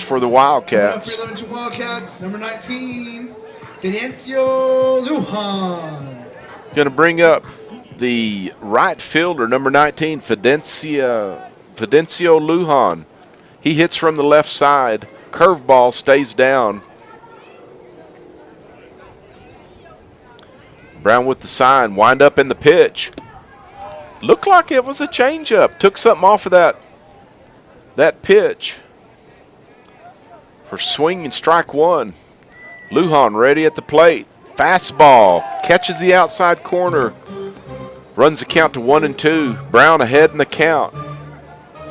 for the Wildcats. Wildcats, number 19, Fidencio Lujan. Going to bring up the right fielder, number 19, Fidencio Lujan. He hits from the left side. Curveball stays down. Brown with the sign. Wind up in the pitch. Looked like it was a changeup. Took something off of that pitch. For swing and strike 1. Lujan ready at the plate. Fastball. Catches the outside corner. Runs the count to 1-2. Brown ahead in the count.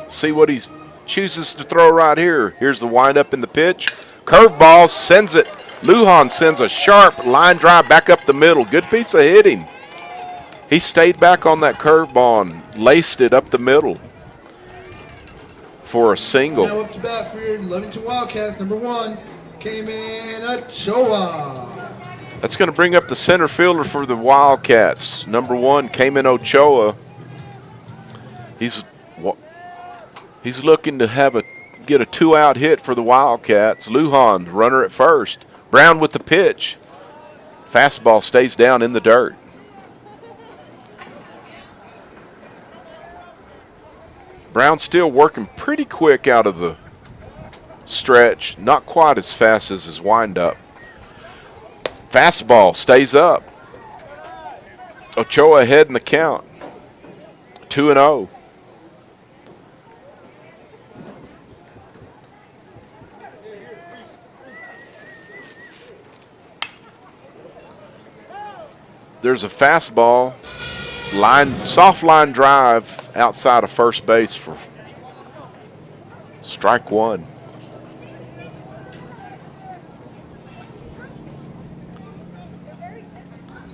See what he chooses to throw right here. Here's the windup in the pitch. Curveball sends it. Lujan sends a sharp line drive back up the middle. Good piece of hitting. He stayed back on that curveball and laced it up the middle for a single. Now up to bat for your Lovington Wildcats, number 1, Cayman Ochoa. That's going to bring up the center fielder for the Wildcats. Number 1, Cayman Ochoa. He's looking to get a 2-out hit for the Wildcats. Lujan, runner at first. Brown with the pitch. Fastball stays down in the dirt. Brown still working pretty quick out of the stretch. Not quite as fast as his windup. Fastball stays up. Ochoa ahead in the count. 2-0. There's a fastball. Soft line drive outside of first base for strike 1.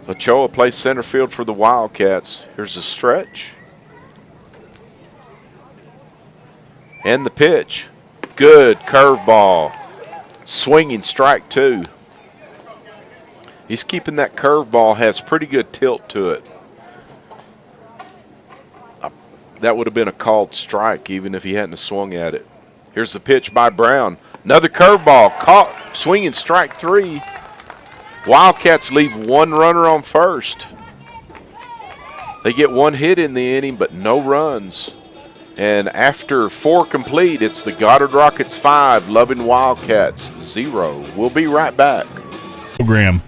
Ochoa plays center field for the Wildcats. Here's the stretch. And the pitch. Good curveball. Swinging strike 2. He's keeping that curveball, has pretty good tilt to it. That would have been a called strike even if he hadn't swung at it. Here's the pitch by Brown. Another curveball, caught, swinging strike 3. Wildcats leave 1 runner on first. They get 1 hit in the inning, but no runs. And after 4 complete, it's the Goddard Rockets 5, Loving Wildcats 0. We'll be right back. Program.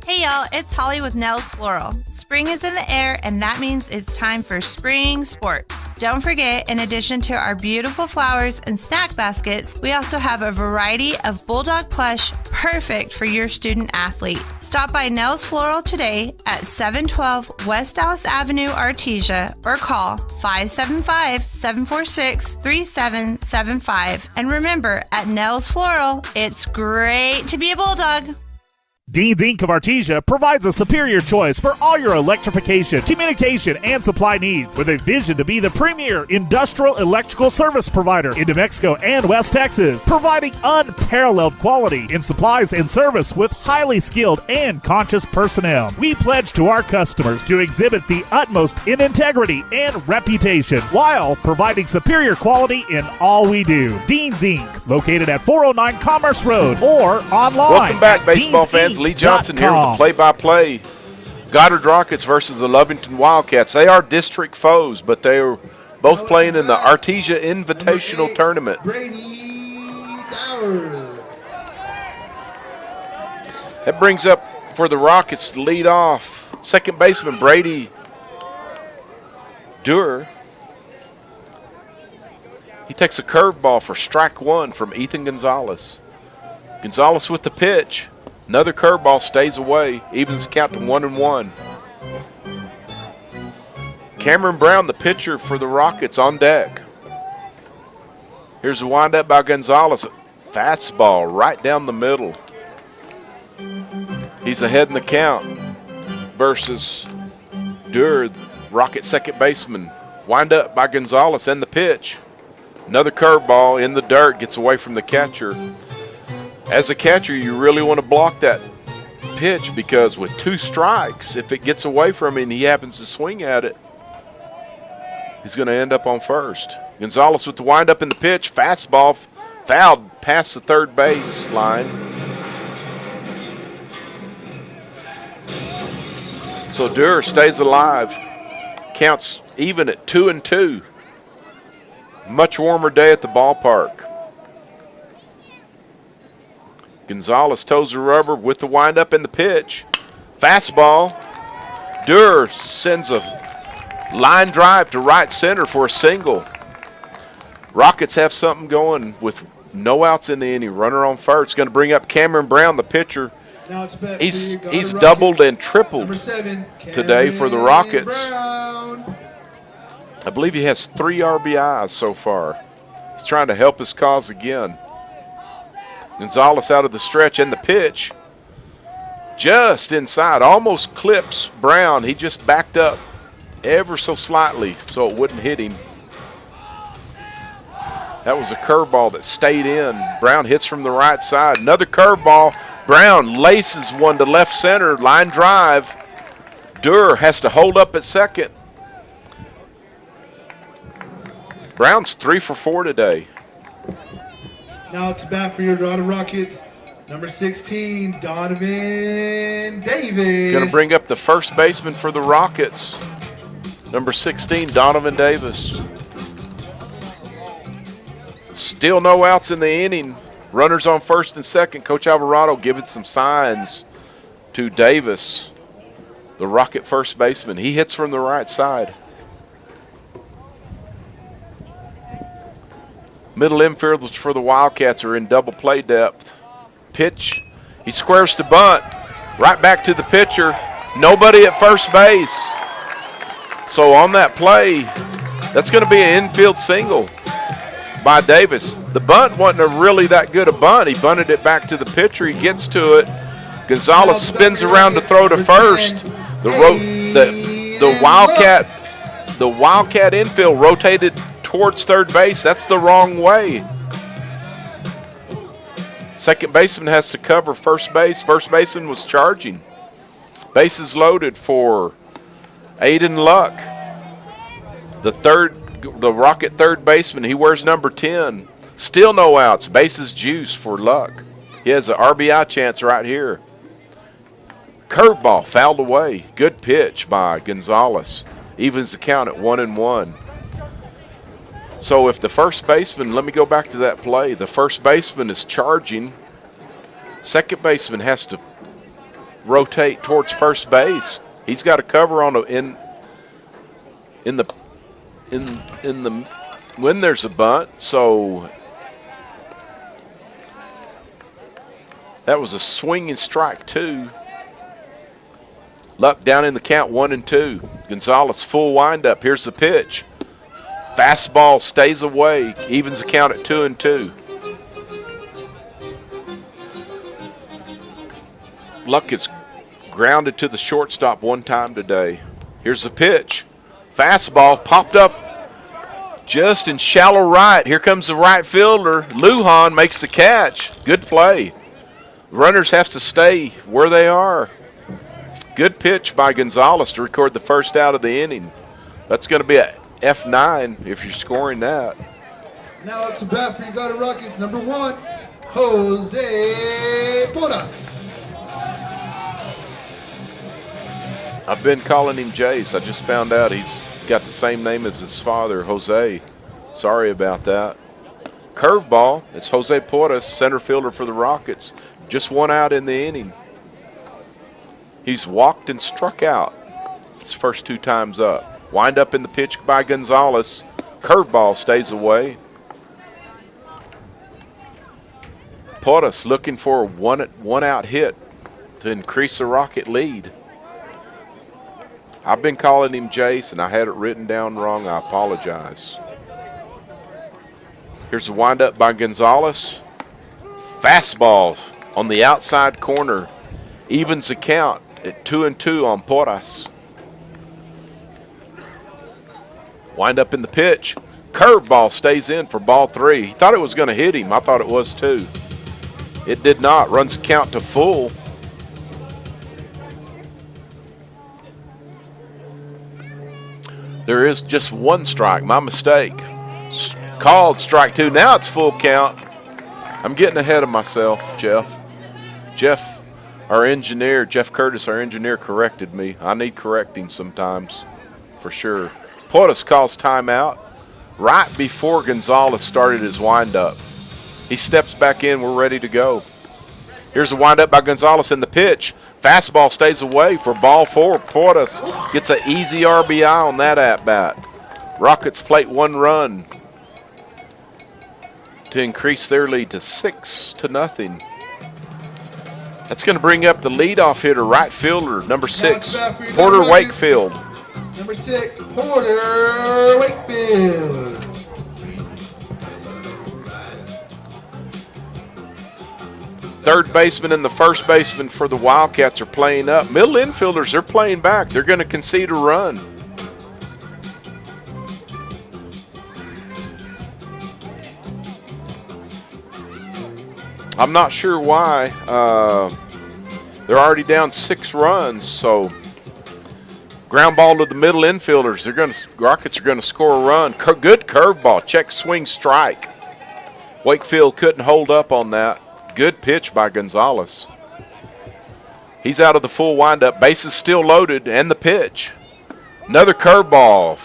Hey y'all, it's Holly with Nels Floral. Spring is in the air and that means it's time for spring sports. Don't forget, in addition to our beautiful flowers and snack baskets, we also have a variety of Bulldog plush perfect for your student athlete. Stop by Nels Floral today at 712 West Dallas Avenue, Artesia, or call 575-746-3775. And remember, at Nels Floral, it's great to be a Bulldog. Dean's Inc. of Artesia provides a superior choice for all your electrification, communication, and supply needs, with a vision to be the premier industrial electrical service provider in New Mexico and West Texas, providing unparalleled quality in supplies and service with highly skilled and conscious personnel. We pledge to our customers to exhibit the utmost in integrity and reputation while providing superior quality in all we do. Dean's Inc., located at 409 Commerce Road or online. Welcome back, baseball fans. Lee Johnson here with the play-by-play. Goddard Rockets versus the Lovington Wildcats. They are district foes, but they are both playing in the Artesia Invitational Tournament. Brady Dowers. That brings up for the Rockets to lead off second baseman Brady Durer. He takes a curveball for strike one from Ethan Gonzalez. Gonzalez with the pitch. Another curveball stays away, evens the count to 1-1. Cameron Brown, the pitcher for the Rockets, on deck. Here's a windup by Gonzalez. Fastball right down the middle. He's ahead in the count versus Durer, Rocket second baseman. Wind up by Gonzalez and the pitch. Another curveball in the dirt, gets away from the catcher. As a catcher, you really want to block that pitch because with 2 strikes, if it gets away from him and he happens to swing at it, he's going to end up on first. Gonzalez with the windup in the pitch. Fastball fouled past the third base line. So Durer stays alive. Counts even at 2-2. Much warmer day at the ballpark. Gonzalez toes the rubber with the windup in the pitch. Fastball. Durer sends a line drive to right center for a single. Rockets have something going with no outs in the inning. Runner on first. Going to bring up Cameron Brown, the pitcher. He's doubled and tripled today for the Rockets. I believe he has 3 RBIs so far. He's trying to help his cause again. Gonzalez out of the stretch and the pitch. Just inside, almost clips Brown. He just backed up ever so slightly so it wouldn't hit him. That was a curveball that stayed in. Brown hits from the right side. Another curveball. Brown laces one to left center. Line drive. Durer has to hold up at second. Brown's 3 for 4 today. Now to bat for your Dorado Rockets, number 16, Donovan Davis. Going to bring up the first baseman for the Rockets, number 16, Donovan Davis. Still no outs in the inning. Runners on first and second. Coach Alvarado giving some signs to Davis, the Rocket first baseman. He hits from the right side. Middle infielders for the Wildcats are in double play depth. Pitch. He squares to bunt. Right back to the pitcher. Nobody at first base. So on that play, that's going to be an infield single by Davis. The bunt wasn't really that good a bunt. He bunted it back to the pitcher. He gets to it. Gonzalez spins around to throw to first. The Wildcat infield rotated towards third base. That's the wrong way. Second baseman has to cover first base. First baseman was charging. Bases loaded for Aiden Luck. The Rocket third baseman, he wears number 10. Still no outs. Bases juice for Luck. He has an RBI chance right here. Curveball fouled away. Good pitch by Gonzalez. Evens the count at 1-1. So if the first baseman, let me go back to that play. The first baseman is charging. Second baseman has to rotate towards first base. He's got to cover on when there's a bunt. So that was a swinging strike 2. Luck down in the count 1-2. Gonzalez full windup. Here's the pitch. Fastball stays away. Evens the count at 2-2. Luck is grounded to the shortstop one time today. Here's the pitch. Fastball popped up just in shallow right. Here comes the right fielder. Lujan makes the catch. Good play. Runners have to stay where they are. Good pitch by Gonzalez to record the first out of the inning. That's going to be a F9 if you're scoring that. Now it's a bat for you Goddard Rockets, number 1, Jose Porras. I've been calling him Jace. I just found out he's got the same name as his father, Jose. Sorry about that. Curveball. It's Jose Porras, center fielder for the Rockets. Just one out in the inning. He's walked and struck out his first 2 times up. Wind up in the pitch by Gonzalez. Curveball stays away. Porras looking for a one out hit to increase the Rocket lead. I've been calling him Jace, and I had it written down wrong. I apologize. Here's the windup by Gonzalez. Fastball on the outside corner. Evens the count at 2-2 on Porras. Wind up in the pitch. Curveball stays in for ball 3. He thought it was going to hit him. I thought it was too. It did not. Runs the count to full. There is just 1 strike. My mistake. Called strike 2. Now it's full count. I'm getting ahead of myself, Jeff. Jeff, our engineer, Jeff Curtis, our engineer, corrected me. I need correcting sometimes, for sure. Porras calls timeout right before Gonzalez started his windup. He steps back in. We're ready to go. Here's a windup by Gonzalez in the pitch. Fastball stays away for ball 4. Porras gets an easy RBI on that at-bat. Rockets plate 1 run to increase their lead to 6-0. That's going to bring up the leadoff hitter, right fielder, number 6, Porter Wakefield. Number 6, Porter Wakefield. Third baseman and the first baseman for the Wildcats are playing up. Middle infielders, they're playing back. They're going to concede a run. I'm not sure why. They're already down 6 runs, so ground ball to the middle infielders. Rockets are going to score a run. Good curveball. Check swing strike. Wakefield couldn't hold up on that. Good pitch by Gonzalez. He's out of the full windup. Bases still loaded, and the pitch. Another curveball.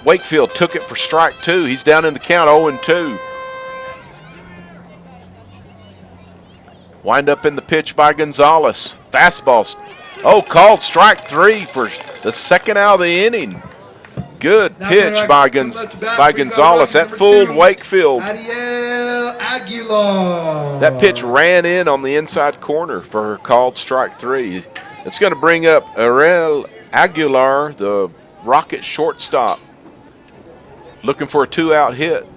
Wakefield took it for strike 2. He's down in the count 0-2. Wind up in the pitch by Gonzalez. Fastball. Called strike 3 for the second out of the inning. Good pitch by Gonzalez. That fooled Wakefield. Aguilar. That pitch ran in on the inside corner for called strike 3. It's going to bring up Ariel Aguilar, the Rocket shortstop. Looking for a 2-out hit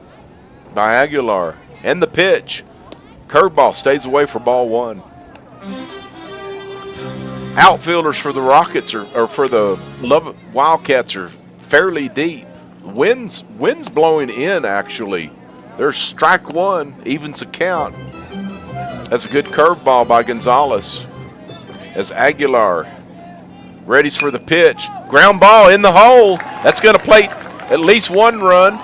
by Aguilar. And the pitch. Curveball stays away for ball 1. Outfielders for the Rockets or for the Wildcats are fairly deep. Wind's blowing in, actually. There's strike 1, evens the count. That's a good curveball by Gonzalez. As Aguilar readies for the pitch. Ground ball in the hole. That's going to plate at least 1 run.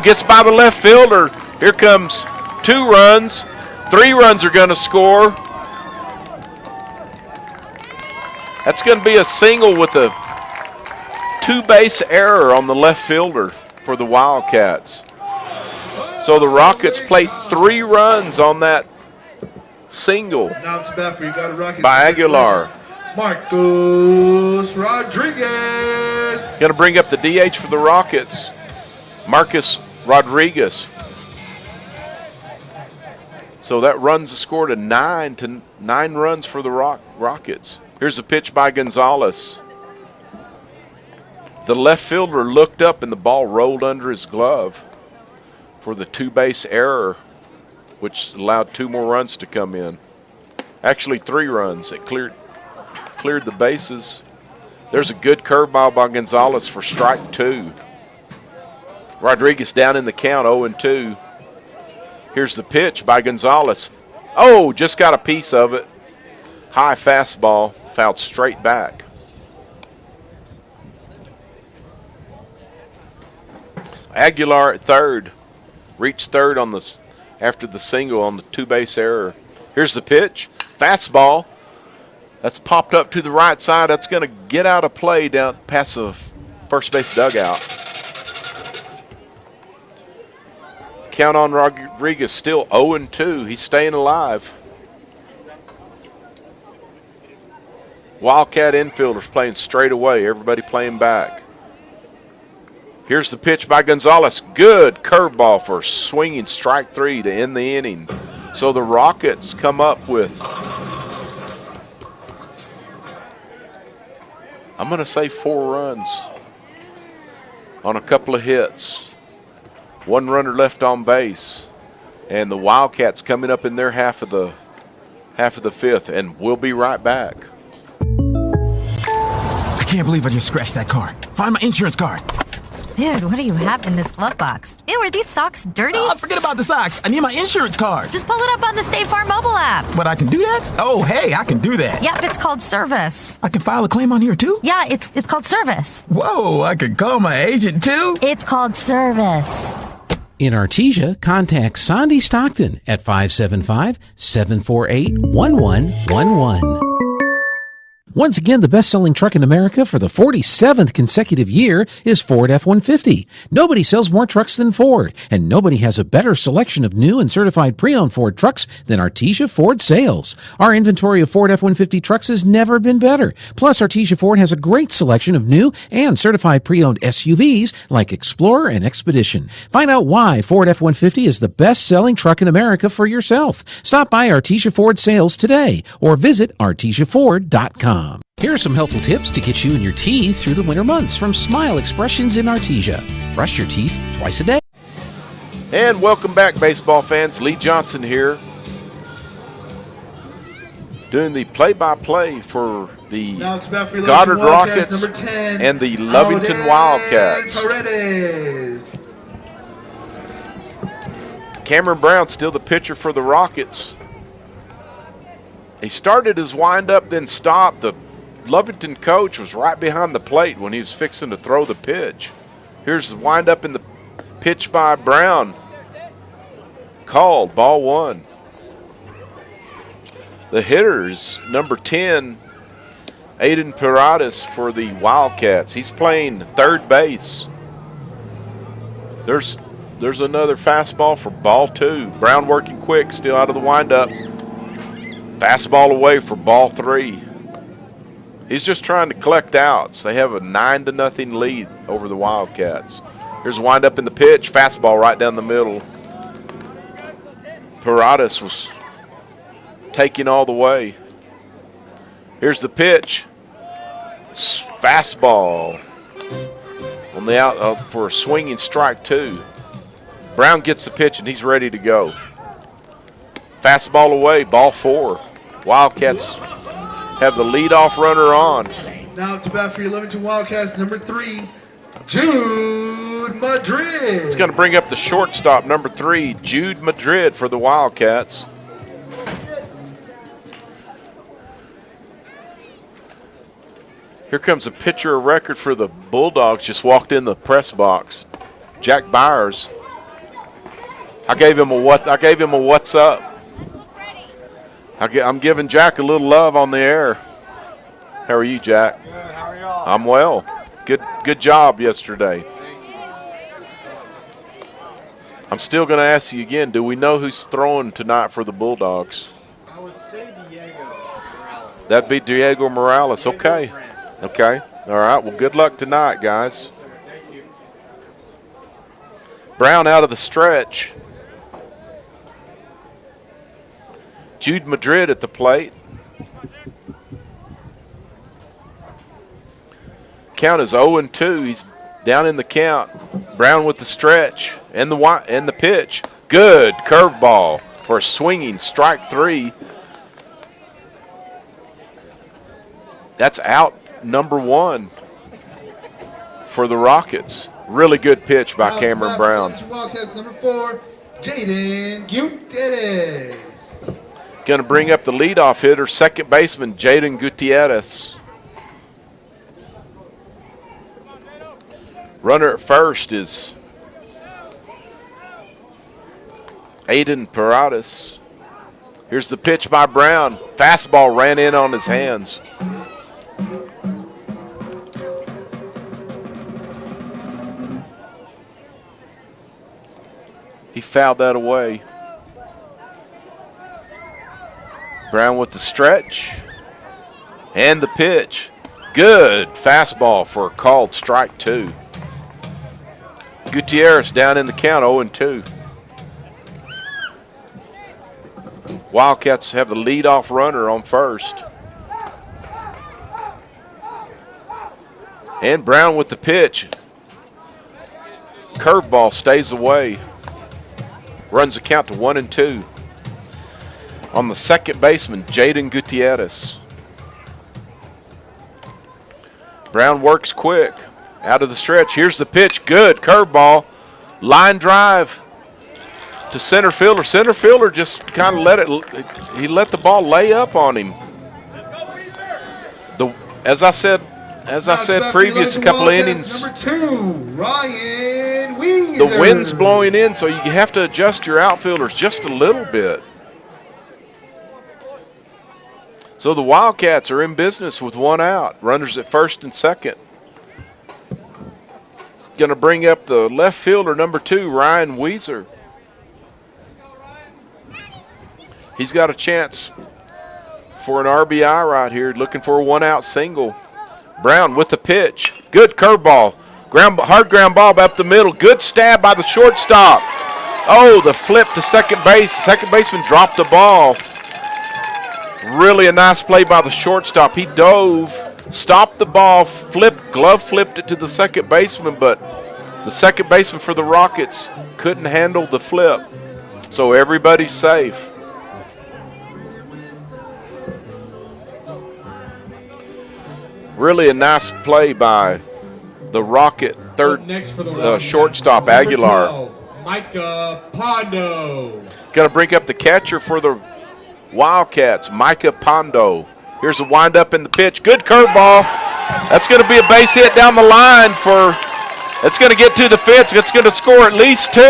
Gets by the left fielder. Here comes 2 runs. 3 runs are going to score. That's going to be a single with a 2-base error on the left fielder for the Wildcats. So the Rockets plate 3 runs on that single by Aguilar. Marcus Rodriguez. Going to bring up the DH for the Rockets, Marcus Rodriguez. So that runs the score to 9 runs for the Rockets. Here's a pitch by Gonzalez. The left fielder looked up and the ball rolled under his glove for the 2-base error, which allowed 2 more runs to come in. Actually 3 runs. It cleared the bases. There's a good curveball by Gonzalez for strike 2. Rodriguez down in the count 0-2. Here's the pitch by Gonzalez. Just got a piece of it. High fastball, fouled straight back. Aguilar at third. Reached third after the single on the 2-base error. Here's the pitch. Fastball. That's popped up to the right side. That's going to get out of play down past the first base dugout. Count on Rodriguez still 0-2. He's staying alive. Wildcat infielders playing straight away. Everybody playing back. Here's the pitch by Gonzalez. Good curveball for swinging strike 3 to end the inning. So the Rockets come up with, I'm going to say 4 runs on a couple of hits. 1 runner left on base. And the Wildcats coming up in their half of the 5th, and we'll be right back. I can't believe I just scratched that car. Find my insurance card. Dude, what do you have in this glove box? Ew, are these socks dirty? Oh, forget about the socks. I need my insurance card. Just pull it up on the State Farm mobile app. But I can do that? Oh, hey, I can do that. Yep, it's called service. I can file a claim on here, too? Yeah, it's called service. Whoa, I can call my agent, too? It's called service. In Artesia, contact Sandy Stockton at 575-748-1111. Once again, the best-selling truck in America for the 47th consecutive year is Ford F-150. Nobody sells more trucks than Ford, and nobody has a better selection of new and certified pre-owned Ford trucks than Artesia Ford Sales. Our inventory of Ford F-150 trucks has never been better. Plus, Artesia Ford has a great selection of new and certified pre-owned SUVs like Explorer and Expedition. Find out why Ford F-150 is the best-selling truck in America for yourself. Stop by Artesia Ford Sales today or visit artesiaford.com. Here are some helpful tips to get you and your teeth through the winter months from Smile Expressions in Artesia. Brush your teeth twice a day. And welcome back, baseball fans. Lee Johnson here, doing the play-by-play for the Goddard Rockets and the Lovington Wildcats. Cameron Brown still the pitcher for the Rockets. He started his windup, then stopped. The Lovington coach was right behind the plate when he was fixing to throw the pitch. Here's the windup in the pitch by Brown. Called, ball 1. The hitters, number 10, Aiden Paredes for the Wildcats. He's playing third base. There's another fastball for ball 2. Brown working quick, still out of the windup. Fastball away for ball 3. He's just trying to collect outs. They have a 9-0 lead over the Wildcats. Here's a windup in the pitch. Fastball right down the middle. Paredes was taking all the way. Here's the pitch. Fastball on the out for a swinging strike 2. Brown gets the pitch and he's ready to go. Fastball away, ball 4. Wildcats have the leadoff runner on. Now it's about for your Lovington Wildcats, number 3, Jude Madrid. It's going to bring up the shortstop, number 3, Jude Madrid for the Wildcats. Here comes a pitcher of record for the Bulldogs, just walked in the press box. Jack Byers. I gave him a what's up. I'm giving Jack a little love on the air. How are you, Jack? Good. How are y'all? I'm well. Good job yesterday. I'm still going to ask you again, do we know who's throwing tonight for the Bulldogs? I would say Diego Morales. That'd be Diego Morales. Okay. Okay. All right. Well, good luck tonight, guys. Thank you. Brown out of the stretch. Jude Madrid at the plate. Count is 0-2. He's down in the count. Brown with the stretch and the pitch. Good curveball for a swinging strike 3. That's out number 1 for the Rockets. Really good pitch by Cameron Brown. Wildcats, number 4, Jaden Gutierrez. Going to bring up the leadoff hitter, second baseman Jaden Gutierrez. Runner at first is Aiden Paredes. Here's the pitch by Brown. Fastball ran in on his hands. He fouled that away. Brown with the stretch. And the pitch. Good fastball for a called strike 2. Gutierrez down in the count, 0-2. Wildcats have the leadoff runner on first. And Brown with the pitch. Curveball stays away. Runs the count to 1-2. On the second baseman, Jaden Gutierrez. Brown works quick. Out of the stretch. Here's the pitch. Good. Curveball. Line drive to center fielder. Center fielder just kind of let the ball lay up on him. As I said previous a couple of innings, number 2, Ryan Weezer. The wind's blowing in, so you have to adjust your outfielders just a little bit. So the Wildcats are in business with 1 out. Runners at first and second. Going to bring up the left fielder, number 2, Ryan Weezer. He's got a chance for an RBI right here, looking for a 1-out single. Brown with the pitch. Good curveball. Hard ground ball up the middle. Good stab by the shortstop. Oh, the flip to second base. Second baseman dropped the ball. Really a nice play by the shortstop. He dove, stopped the ball, glove flipped it to the second baseman, but the second baseman for the Rockets couldn't handle the flip. So everybody's safe. Really a nice play by the Rocket third shortstop, Aguilar. 12, Micah Pondo. Going to bring up the catcher for the Wildcats, Micah Pondo. Here's a windup in the pitch. Good curveball. That's going to be a base hit down the line for, it's going to get to the fence. It's going to score at least 2.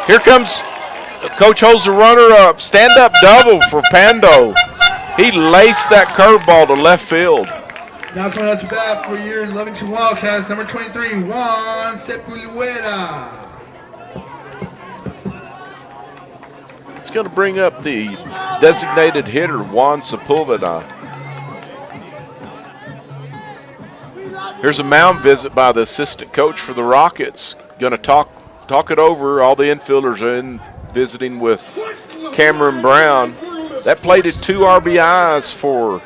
Here comes, Coach holds the runner up. Stand-up double for Pondo. He laced that curveball to left field. Now coming out to bat for your Lovington Wildcats, number 23, Juan Sepulveda. It's going to bring up the designated hitter, Juan Sepulveda. Here's a mound visit by the assistant coach for the Rockets. Going to talk it over. All the infielders are in visiting with Cameron Brown. That play did 2 RBIs for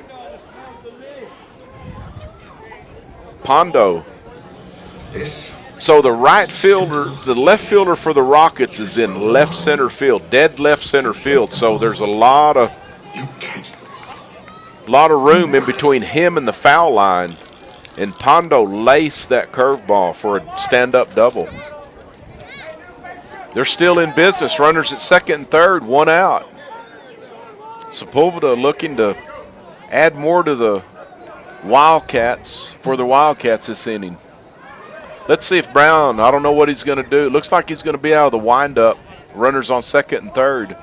Pondo. So the right fielder, the left fielder for the Rockets is in left center field, dead left center field. So there's a lot of room in between him and the foul line. And Pondo laced that curveball for a stand-up double. They're still in business. Runners at second and third, 1 out. Sepulveda looking to add more to the Wildcats, for the Wildcats this inning. Let's see if Brown, I don't know what he's going to do. It looks like he's going to be out of the windup. Runners on second and third.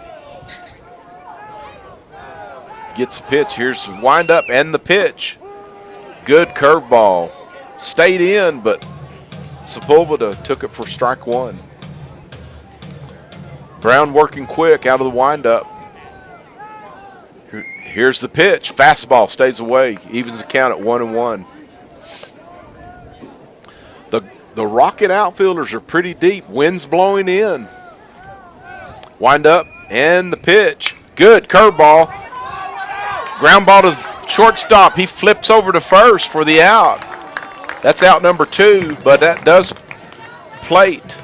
Gets the pitch. Here's the windup and the pitch. Good curveball. Stayed in, but Sepulveda took it for strike 1. Brown working quick out of the windup. Here's the pitch. Fastball stays away. Evens the count at 1-1. The Rocket outfielders are pretty deep. Wind's blowing in. Wind up and the pitch. Good curveball. Ground ball to the shortstop. He flips over to first for the out. That's out number 2, but that does plate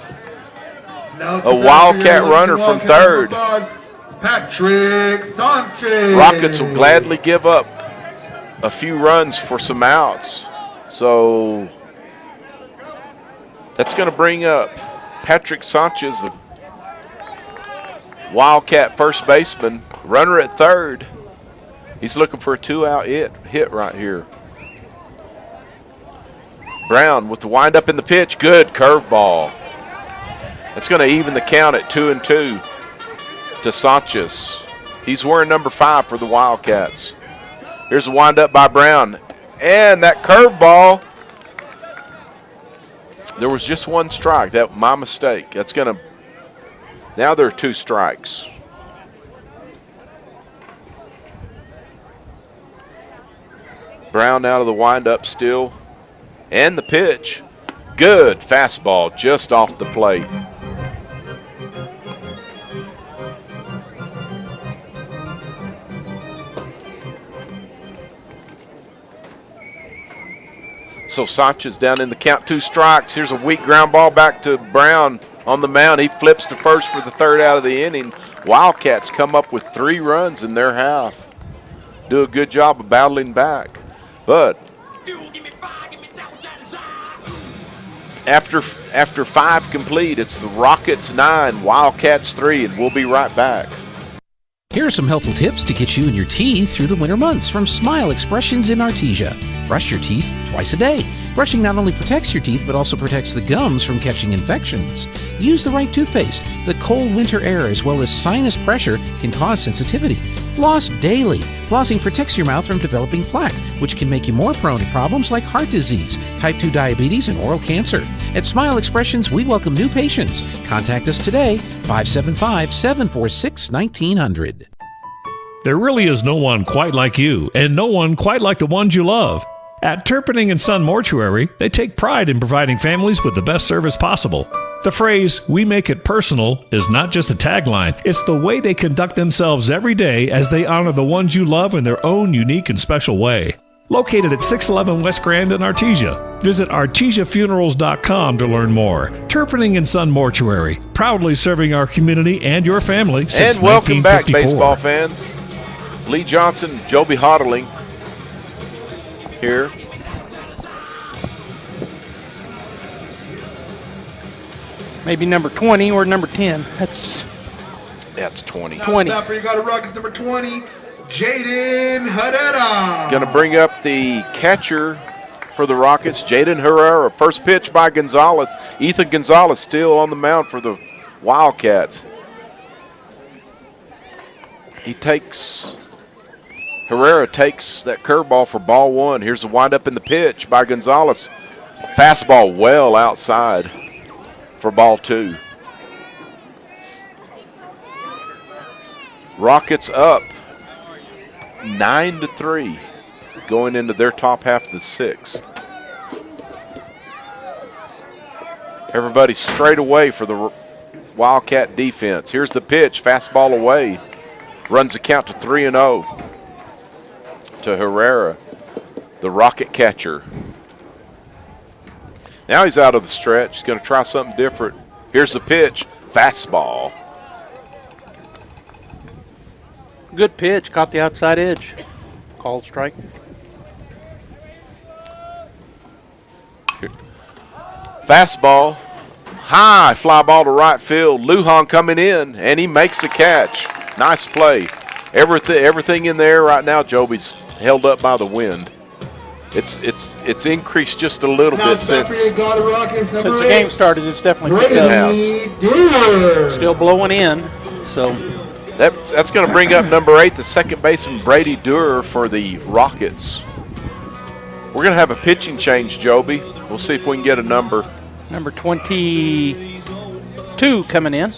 a Wildcat runner from third. Patrick Sanchez. Rockets will gladly give up a few runs for some outs. So that's going to bring up Patrick Sanchez, the Wildcat first baseman, runner at third. He's looking for a 2-out hit right here. Brown with the windup in the pitch. Good curveball. That's going to even the count at 2-2 to Sanchez. He's wearing number 5 for the Wildcats. Here's a windup by Brown. And that curveball, there was just 1 strike. That my mistake. That's going to Now there are 2 strikes. Brown out of the windup still. And the pitch. Good fastball just off the plate. So Sanchez down in the count, 2 strikes. Here's a weak ground ball back to Brown on the mound. He flips to first for the 3rd out of the inning. Wildcats come up with 3 runs in their half. Do a good job of battling back. But after 5 complete, it's the Rockets 9, Wildcats 3, and we'll be right back. Here are some helpful tips to get you and your teeth through the winter months from Smile Expressions in Artesia. Brush your teeth twice a day. Brushing not only protects your teeth, but also protects the gums from catching infections. Use the right toothpaste. The cold winter air as well as sinus pressure can cause sensitivity. Floss daily. Flossing protects your mouth from developing plaque, which can make you more prone to problems like heart disease, type 2 diabetes, and oral cancer. At Smile Expressions, we welcome new patients. Contact us today, 575-746-1900. There really is no one quite like you, and no one quite like the ones you love. At Turpinning & Son Mortuary, they take pride in providing families with the best service possible. The phrase, "we make it personal," is not just a tagline. It's the way they conduct themselves every day as they honor the ones you love in their own unique and special way. Located at 611 West Grand in Artesia. Visit artesiafunerals.com to learn more. Turpinning & Son Mortuary, proudly serving our community and your family since 1954. And welcome back, baseball fans. Lee Johnson, Joby Hodling here. Maybe number 20 or number 10. That's 20. 20. Now for you got a Rockets number 20, Jaden Herrera. Going to bring up the catcher for the Rockets, Jaden Herrera. First pitch by Gonzalez. Ethan Gonzalez still on the mound for the Wildcats. Herrera takes that curveball for ball 1. Here's the windup in the pitch by Gonzalez. Fastball well outside for ball 2. Rockets up 9-3 going into their top half of the 6th. Everybody straight away for the Wildcat defense. Here's the pitch, fastball away. Runs the count to 3-0 to Herrera, the Rocket catcher. Now he's out of the stretch. He's going to try something different. Here's the pitch, fastball. Good pitch, caught the outside edge. Called strike. Fastball, high fly ball to right field. Lujan coming in, and he makes the catch. Nice play. Everything in there right now, Joby's held up by the wind. It's increased just a little bit since the game started. It's definitely picked up. Still blowing in, so that's going to bring up number 8, the second baseman Brady Durer for the Rockets. We're going to have a pitching change, Joby. We'll see if we can get a number. Number 22 coming in.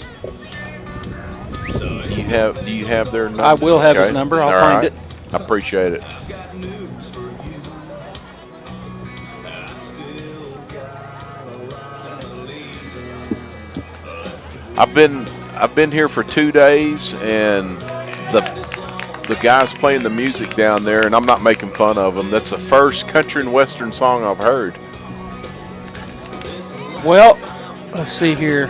Do you have their number? I will have his number. I'll find it. I appreciate it. I've been here for 2 days, and the guys playing the music down there, and I'm not making fun of them. That's the first country and western song I've heard. Well, let's see here.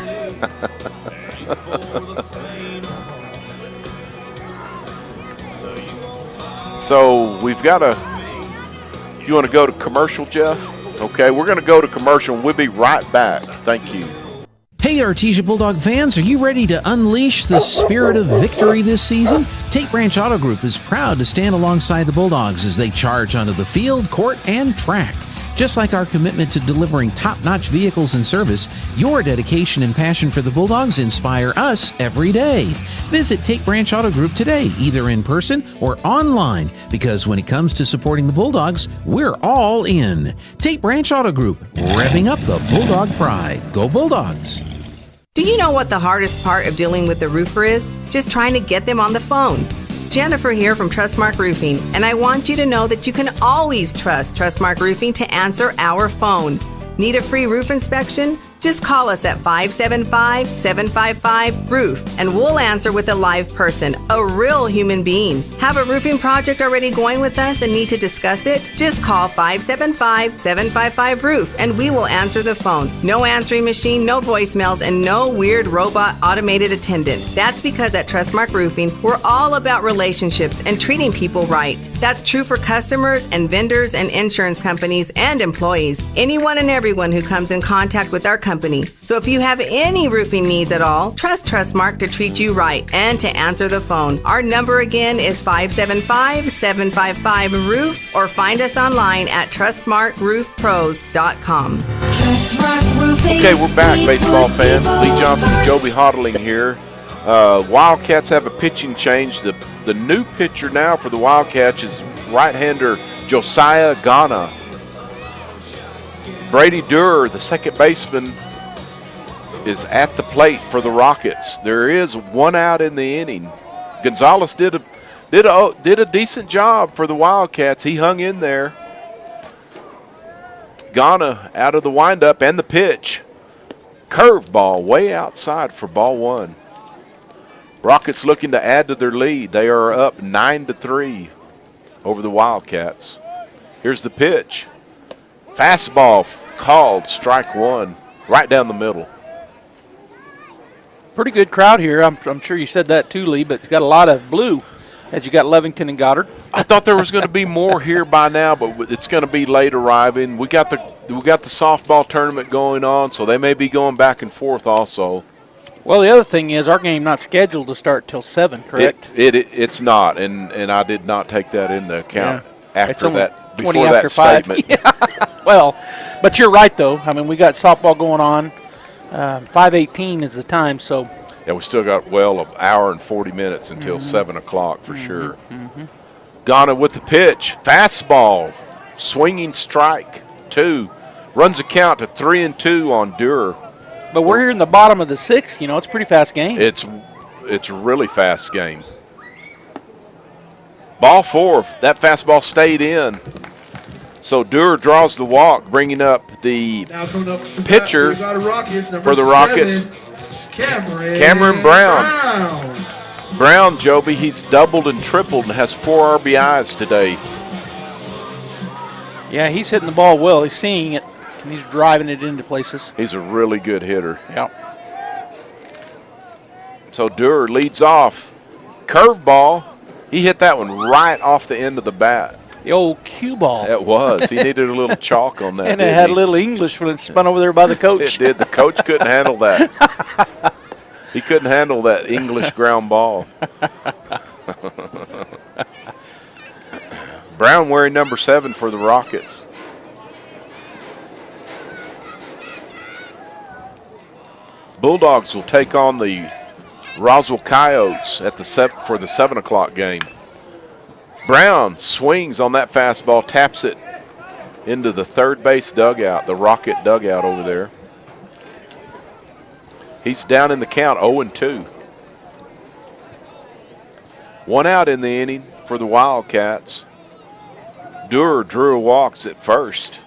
So we've got you want to go to commercial, Jeff? Okay, we're going to go to commercial, and we'll be right back. Thank you. Hey Artesia Bulldog fans, are you ready to unleash the spirit of victory this season? Tate Branch Auto Group is proud to stand alongside the Bulldogs as they charge onto the field, court, and track. Just like our commitment to delivering top-notch vehicles and service, your dedication and passion for the Bulldogs inspire us every day. Visit Tate Branch Auto Group today, either in person or online, because when it comes to supporting the Bulldogs, we're all in. Tate Branch Auto Group, revving up the Bulldog pride. Go Bulldogs! Do you know what the hardest part of dealing with the roofer is? Just trying to get them on the phone. Jennifer here from Trustmark Roofing, and I want you to know that you can always trust Trustmark Roofing to answer our phone. Need a free roof inspection? Just call us at 575-755-ROOF and we'll answer with a live person, a real human being. Have a roofing project already going with us and need to discuss it? Just call 575-755-ROOF and we will answer the phone. No answering machine, no voicemails, and no weird robot automated attendant. That's because at Trustmark Roofing, we're all about relationships and treating people right. That's true for customers and vendors and insurance companies and employees. Anyone and everyone who comes in contact with our company. So if you have any roofing needs at all, trust Trustmark to treat you right and to answer the phone. Our number again is 575-755-ROOF or find us online at trustmarkroofpros.com. Okay, we're back, baseball fans. Lee Johnson, Joby Hodling here. Wildcats have a pitching change. The new pitcher now for the Wildcats is right-hander Josiah Ghana. Brady Durr, the second baseman, is at the plate for the Rockets. There is one out in the inning. Gonzalez did a decent job for the Wildcats. He hung in there. Ghana out of the windup and the pitch. Curveball way outside for ball one. Rockets looking to add to their lead. They are up 9-3 over the Wildcats. Here's the pitch. Fastball called, strike one, right down the middle. Pretty good crowd here. I'm sure you said that too, Lee, but it's got a lot of blue as you got Lovington and Goddard. I thought there was going to be more here by now, but it's going to be late arriving. We got the softball tournament going on, so they may be going back and forth also. Well, the other thing is our game not scheduled to start till 7, correct? It's not, and I did not take that into account after that, before 20 that after 5. statement. Well, but you're right, though. I mean, we got softball going on. 5:18 is the time, so. Yeah, we still got, an hour and 40 minutes until 7 o'clock for sure. Ghana with the pitch. Fastball. Swinging strike. 2. Runs the count to 3-2 on Durr. But we're here in the bottom of the 6th. You know, it's a pretty fast game. It's a really fast game. Ball 4. That fastball stayed in. So Durr draws the walk, bringing up the pitcher for the Rockets, Cameron Brown. Brown, Joby, he's doubled and tripled and has 4 RBIs today. Yeah, he's hitting the ball well. He's seeing it, and he's driving it into places. He's a really good hitter. Yeah. So Durr leads off. Curveball. He hit that one right off the end of the bat. The old cue ball. It was. He needed a little chalk on that. And it had a little English when it spun over there by the coach. It did. The coach couldn't handle that. He couldn't handle that English ground ball. Brown wearing number 7 for the Rockets. Bulldogs will take on the Roswell Coyotes at for the 7 o'clock game. Brown swings on that fastball, taps it into the third base dugout, the Rocket dugout over there. He's down in the count, 0-2. 1 out in the inning for the Wildcats. Durr drew a walk at first.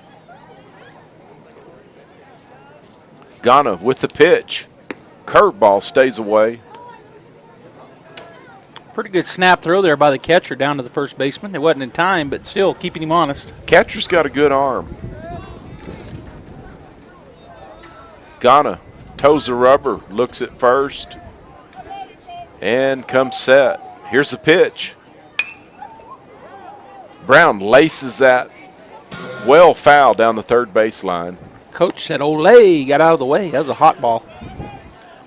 Ghana with the pitch. Curveball stays away. Pretty good snap throw there by the catcher down to the first baseman. It wasn't in time, but still keeping him honest. Catcher's got a good arm. Ghana toes the rubber, looks at first, and comes set. Here's the pitch. Brown laces that well foul down the third baseline. Coach said, "Olay!" Got out of the way. That was a hot ball.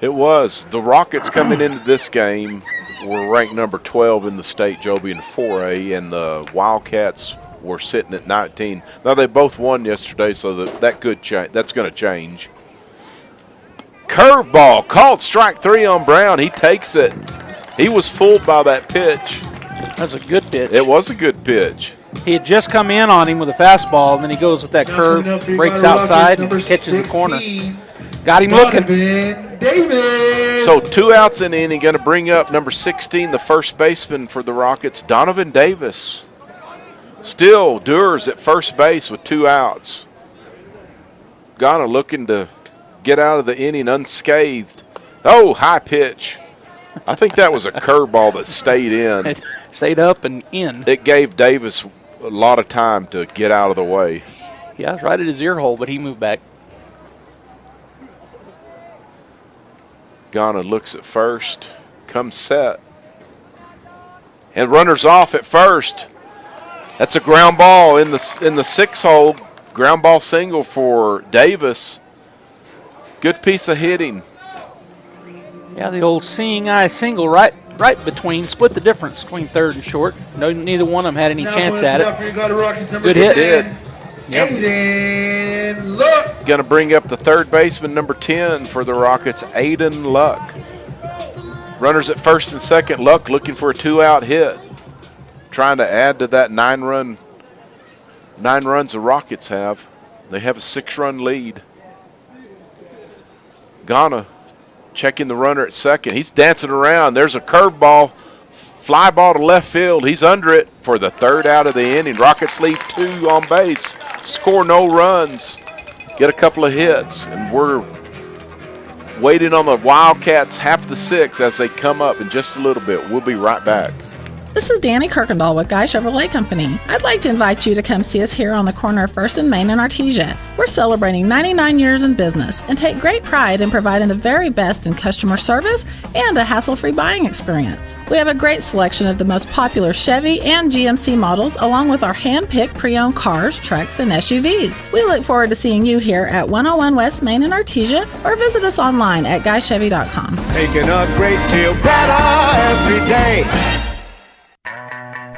It was. The Rockets coming into this game were ranked number 12 in the state, Joby, in 4A, and the Wildcats were sitting at 19. Now, they both won yesterday, so that could change. That's going to change. Curveball called strike 3 on Brown. He takes it. He was fooled by that pitch. That's a good pitch. It was a good pitch. He had just come in on him with a fastball, and then he goes with that curve, breaks outside, and catches the corner. Got him looking. Davis. So 2 outs in the inning. Going to bring up number 16, the first baseman for the Rockets, Donovan Davis. Still Durs at first base with 2 outs. Ghana looking to get out of the inning unscathed. Oh, high pitch. I think that was a curveball that stayed in. It stayed up and in. It gave Davis a lot of time to get out of the way. Yeah, it was right at his ear hole, but he moved back. Ghana looks at first, comes set. And runners off at first. That's a ground ball in the 6-hole. Ground ball single for Davis. Good piece of hitting. Yeah, the old seeing eye single right between, split the difference between third and short. No, neither one of them had any chance at it. Good hit. Did. Yep. Aiden Luck. Going to bring up the third baseman, number 10 for the Rockets, Aiden Luck. Runners at first and second. Luck looking for a 2-out hit. Trying to add to that 9 runs the Rockets have. They have a 6-run lead. Ghana checking the runner at second. He's dancing around. There's a curveball. Fly ball to left field. He's under it for the 3rd out of the inning. Rockets leave 2 on base. Score no runs. Get a couple of hits. And we're waiting on the Wildcats half the 6 as they come up in just a little bit. We'll be right back. This is Danny Kirkendall with Guy Chevrolet Company. I'd like to invite you to come see us here on the corner of 1st and Main in Artesia. We're celebrating 99 years in business and take great pride in providing the very best in customer service and a hassle-free buying experience. We have a great selection of the most popular Chevy and GMC models, along with our hand-picked pre-owned cars, trucks, and SUVs. We look forward to seeing you here at 101 West Main in Artesia, or visit us online at guychevy.com. Making a great deal better every day.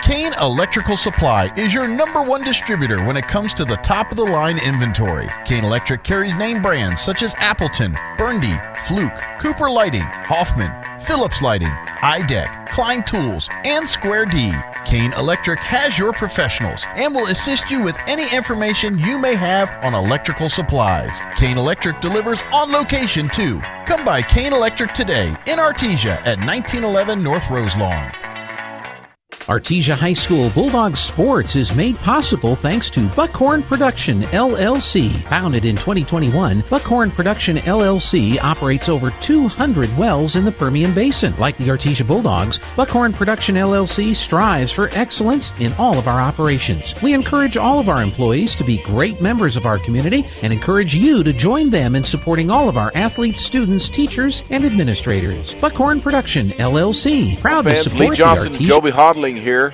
Kane Electrical Supply is your #1 distributor when it comes to the top-of-the-line inventory. Kane Electric carries name brands such as Appleton, Burndy, Fluke, Cooper Lighting, Hoffman, Phillips Lighting, iDeck, Klein Tools, and Square D. Kane Electric has your professionals and will assist you with any information you may have on electrical supplies. Kane Electric delivers on location too. Come by Kane Electric today in Artesia at 1911 North Roselawn. Artesia High School Bulldogs Sports is made possible thanks to Buckhorn Production, LLC. Founded in 2021, Buckhorn Production, LLC operates over 200 wells in the Permian Basin. Like the Artesia Bulldogs, Buckhorn Production, LLC strives for excellence in all of our operations. We encourage all of our employees to be great members of our community and encourage you to join them in supporting all of our athletes, students, teachers, and administrators. Buckhorn Production, LLC. Proud to support Lee Johnson, the Artesia. Joby Hodling here,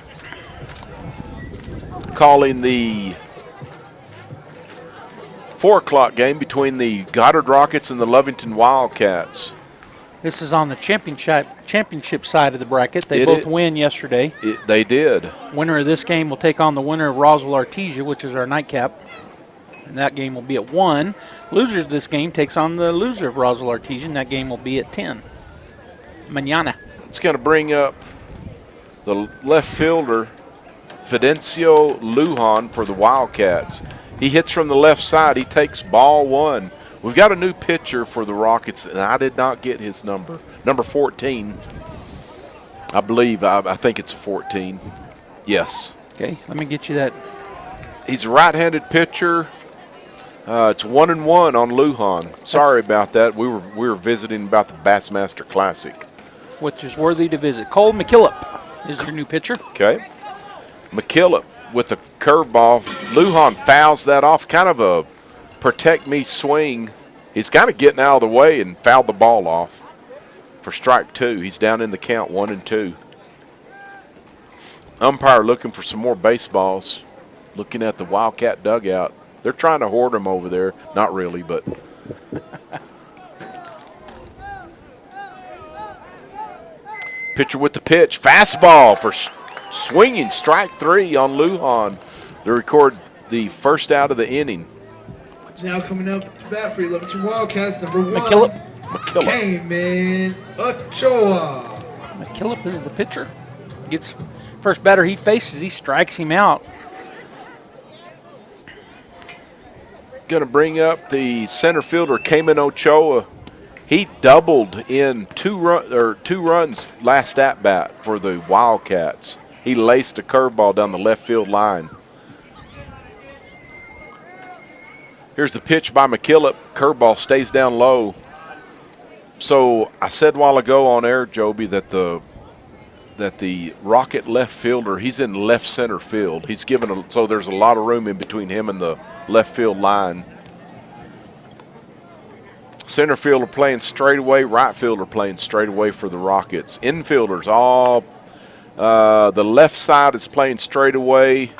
calling the 4 o'clock game between the Goddard Rockets and the Lovington Wildcats. This is on the championship side of the bracket. They both win yesterday. They did. Winner of this game will take on the winner of Roswell Artesia, which is our nightcap. And that game will be at 1. Loser of this game takes on the loser of Roswell Artesia, and that game will be at 10. Mañana. It's going to bring up the left fielder, Fidencio Lujan, for the Wildcats. He hits from the left side. He takes ball 1. We've got a new pitcher for the Rockets, and I did not get his number. Number 14. I believe, I think it's a 14. Yes. Okay, let me get you that. He's a right-handed pitcher. It's 1-1 on Lujan. Sorry about that. We were visiting about the Bassmaster Classic, which is worthy to visit. Cole McKillop is your new pitcher. Okay. McKillop with a curveball. Lujan fouls that off. Kind of a protect me swing. He's kind of getting out of the way and fouled the ball off for strike 2. He's down in the count 1-2. Umpire looking for some more baseballs. Looking at the Wildcat dugout. They're trying to hoard them over there. Not really, but. Pitcher with the pitch. Fastball for swinging strike 3 on Lujan to record the 1st out of the inning. Now coming up to bat for Lovington Wildcats, number 1. McKillop. Cayman Ochoa. McKillop is the pitcher. Gets first batter he faces, he strikes him out. going to bring up the center fielder, Cayman Ochoa. He doubled in two runs last at bat for the Wildcats. He laced a curveball down the left field line. Here's the pitch by McKillop. Curveball stays down low. So I said a while ago on air, Joby, that the Rocket left fielder, he's in left center field. He's given so there's a lot of room in between him and the left field line. Center fielder playing straight away, right fielder playing straight away for the Rockets. Infielders all the left side is playing straight away.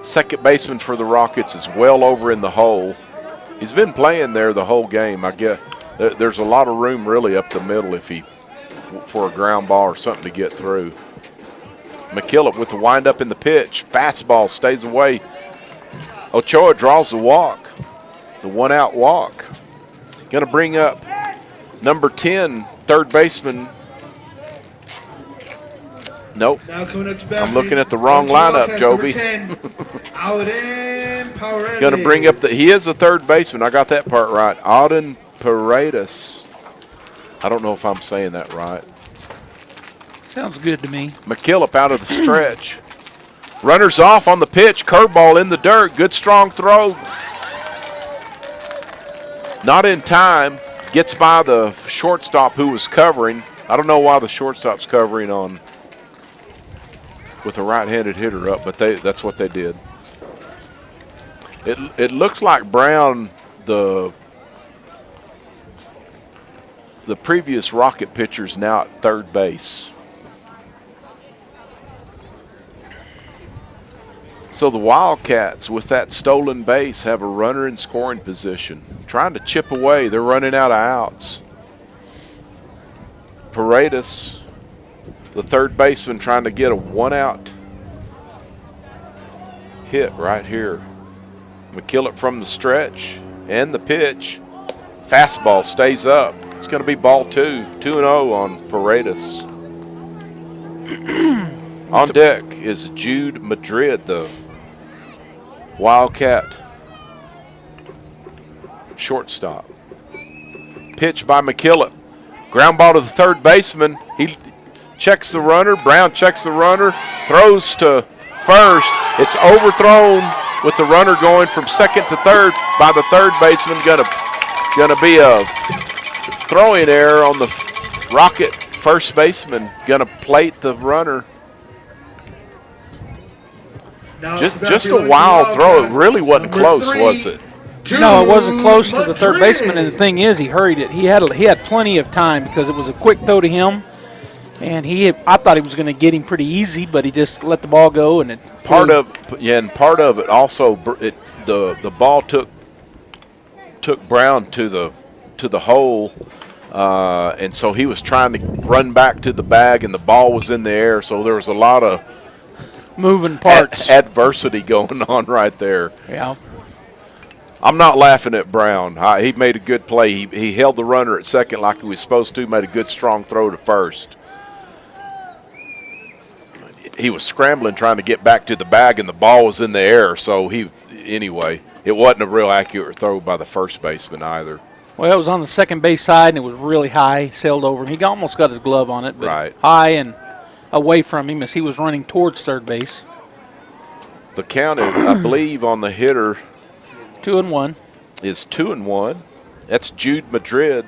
Second baseman for the Rockets is well over in the hole. He's been playing there the whole game. I guess there's a lot of room really up the middle for a ground ball or something to get through. McKillop with the windup in the pitch. Fastball stays away. Ochoa draws the walk. The one-out walk. Going to bring up number 10, third baseman. Nope. I'm looking at the wrong lineup, Joby. Going to bring up he is a third baseman. I got that part right. Auden Paredes. I don't know if I'm saying that right. Sounds good to me. McKillop out of the stretch. Runners off on the pitch. Curveball in the dirt. Good strong throw. Not in time. Gets by the shortstop who was covering. I don't know why the shortstop's covering on with a right-handed hitter up, but that's what they did. It looks like Brown, the previous Rocket pitcher's now at third base. So the Wildcats, with that stolen base, have a runner in scoring position. Trying to chip away. They're running out of outs. Paredes, the third baseman, trying to get a one-out hit right here. McKillop from the stretch and the pitch. Fastball stays up. It's going to be ball 2, 2-0 on Paredes. On deck is Jude Madrid, the Wildcat shortstop. Pitch by McKillop. Ground ball to the third baseman. He checks the runner. Brown checks the runner. Throws to first. It's overthrown with the runner going from second to third by the third baseman. Gonna be a throwing error on the Rocket first baseman. Gonna plate the runner. Just a wild throw. It really wasn't close, was it? No, it wasn't close to the third baseman, and the thing is, he hurried it. He had plenty of time because it was a quick throw to him, and I thought he was going to get him pretty easy, but he just let the ball go, and it part of it also the ball took Brown to the hole, and so he was trying to run back to the bag, and the ball was in the air, so there was a lot of moving parts, adversity going on right there. Yeah. I'm not laughing at Brown. He made a good play. He held the runner at second like he was supposed to, made a good strong throw to first. He was scrambling trying to get back to the bag, and the ball was in the air. So anyway, it wasn't a real accurate throw by the first baseman either. Well, it was on the second base side, and it was really high, sailed over him. He almost got his glove on it, but right. High and away from him as he was running towards third base. The count, I believe, on the hitter 2-1 is 2-1. That's Jude Madrid,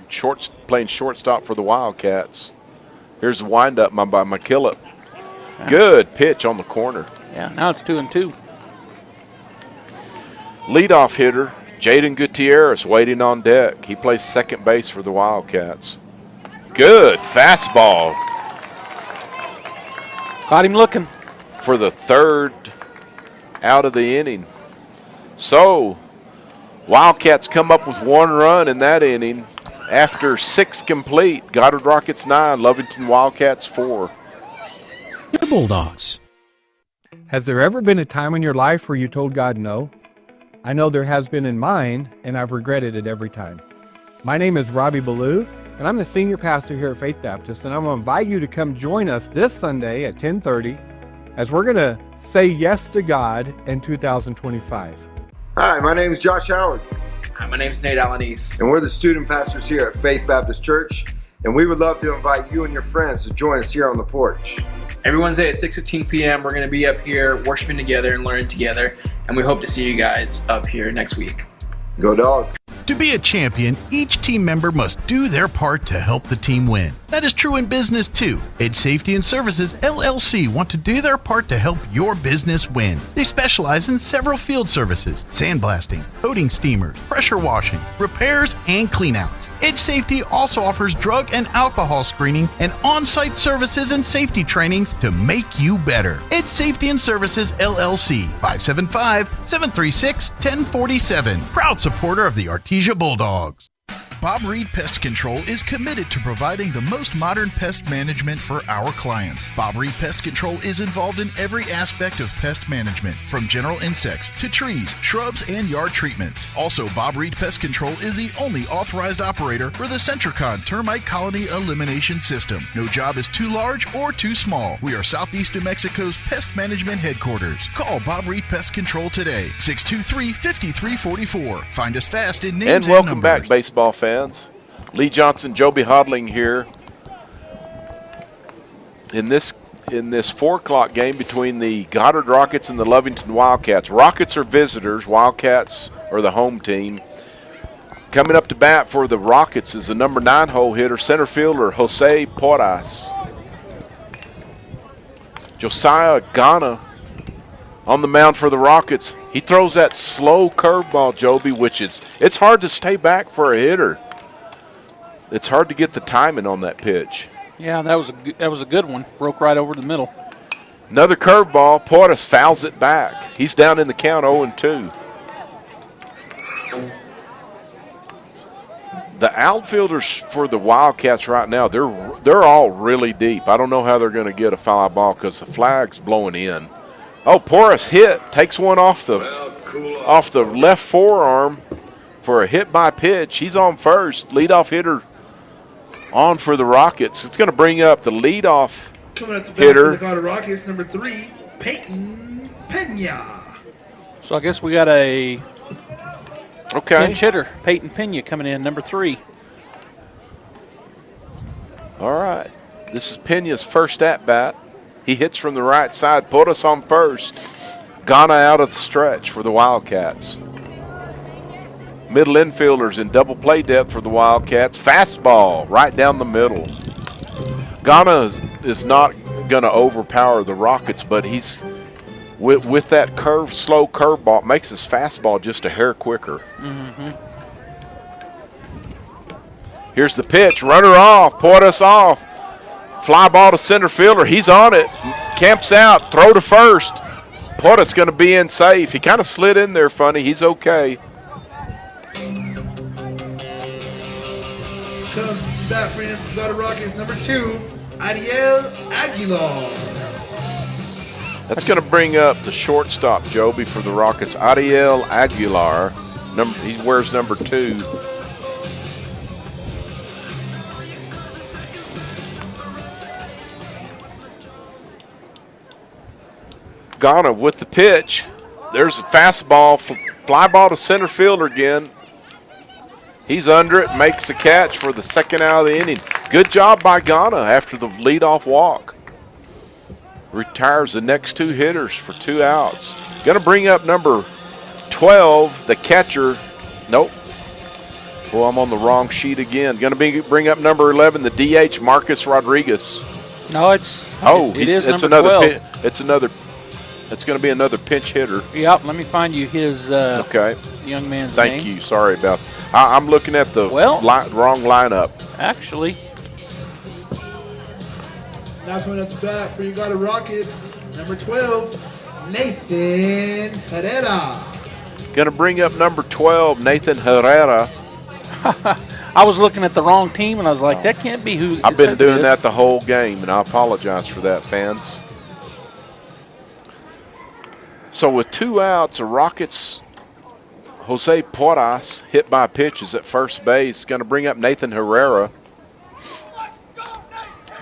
playing shortstop for the Wildcats. Here's the windup by McKillop. Yeah. Good pitch on the corner. Yeah, now it's 2-2. Leadoff hitter, Jaden Gutierrez, waiting on deck. He plays second base for the Wildcats. Good fastball. Got him looking. For the third out of the inning. So, Wildcats come up with 1 run in that inning after 6 complete. Goddard Rockets 9, Lovington Wildcats 4. The Bulldogs. Has there ever been a time in your life where you told God no? I know there has been in mine, and I've regretted it every time. My name is Robbie Ballou, and I'm the senior pastor here at Faith Baptist, and I'm going to invite you to come join us this Sunday at 10:30 as we're going to say yes to God in 2025. Hi, my name is Josh Howard. Hi, my name is Nate Alanis. And we're the student pastors here at Faith Baptist Church. And we would love to invite you and your friends to join us here on the porch. Every Wednesday at 6:15 p.m. we're going to be up here worshiping together and learning together. And we hope to see you guys up here next week. Go Dogs. To be a champion, each team member must do their part to help the team win. That is true in business too. Edge Safety and Services LLC want to do their part to help your business win. They specialize in several field services: sandblasting, coating steamers, pressure washing, repairs, and cleanouts. Edge Safety also offers drug and alcohol screening and on-site services and safety trainings to make you better. Edge Safety and Services LLC, 575-736-1047. Proud supporter of the Artesia Bulldogs. Bob Reed Pest Control is committed to providing the most modern pest management for our clients. Bob Reed Pest Control is involved in every aspect of pest management, from general insects to trees, shrubs, and yard treatments. Also, Bob Reed Pest Control is the only authorized operator for the Centricon Termite Colony Elimination System. No job is too large or too small. We are Southeast New Mexico's pest management headquarters. Call Bob Reed Pest Control today, 623-5344. Find us fast in names and welcome numbers. back, baseball fans. Lee Johnson, Joby Hodling here. In this 4 o'clock game between the Goddard Rockets and the Lovington Wildcats. Rockets are visitors. Wildcats are the home team. Coming up to bat for the Rockets is the number 9 hole hitter, center fielder Jose Porras. Josiah Ghana on the mound for the Rockets. He throws that slow curveball, Joby, it's hard to stay back for a hitter. It's hard to get the timing on that pitch. Yeah, that was a good one. Broke right over the middle. Another curveball. Porras fouls it back. He's down in the count 0-2. The outfielders for the Wildcats right now, they're all really deep. I don't know how they're going to get a foul ball because the flag's blowing in. Oh, Porras hit, takes one off the left forearm for a hit by pitch. He's on first. Leadoff hitter on for the Rockets. It's going to bring up the leadoff Coming at the back hitter. for the Goddard Rockets, number 3, Peyton Pena. So I guess we got a pinch hitter, Peyton Pena, coming in, number 3. All right. This is Pena's first at-bat. He hits from the right side. Put us on first. Ghana out of the stretch for the Wildcats. Middle infielders in double play depth for the Wildcats. Fastball right down the middle. Ghana is not going to overpower the Rockets, but he's with that slow curveball, makes his fastball just a hair quicker. Mm-hmm. Here's the pitch. Runner off. Put us off. Fly ball to center fielder. He's on it. Camps out. Throw to first. Porras going to be in safe. He kind of slid in there funny. He's okay. Comes back for the Goddard Rockets, number 2, Ariel Aguilar. That's going to bring up the shortstop, Joby, for the Rockets. Ariel Aguilar. He wears number 2. Ghana with the pitch. There's a fastball, fly ball to center fielder again. He's under it, makes a catch for the second out of the inning. Good job by Ghana after the leadoff walk. Retires the next 2 hitters for 2 outs. Going to bring up number 12, the catcher. Nope. Well, I'm on the wrong sheet again. Going to bring up number 11, the DH, Marcus Rodriguez. No, it is number 12. It's going to be another pinch hitter. Yep, let me find you his young man's name. Thank you. Sorry about that. I'm looking at the wrong lineup. Actually. Now coming up the bat for you Goddard Rockets, number 12, Nathan Herrera. Going to bring up number 12, Nathan Herrera. I was looking at the wrong team, and I was like, that can't be who. I've been doing that the whole game, and I apologize for that, fans. So with 2 outs, the Rockets, Jose Porras, hit by pitches at first base. Going to bring up Nathan Herrera.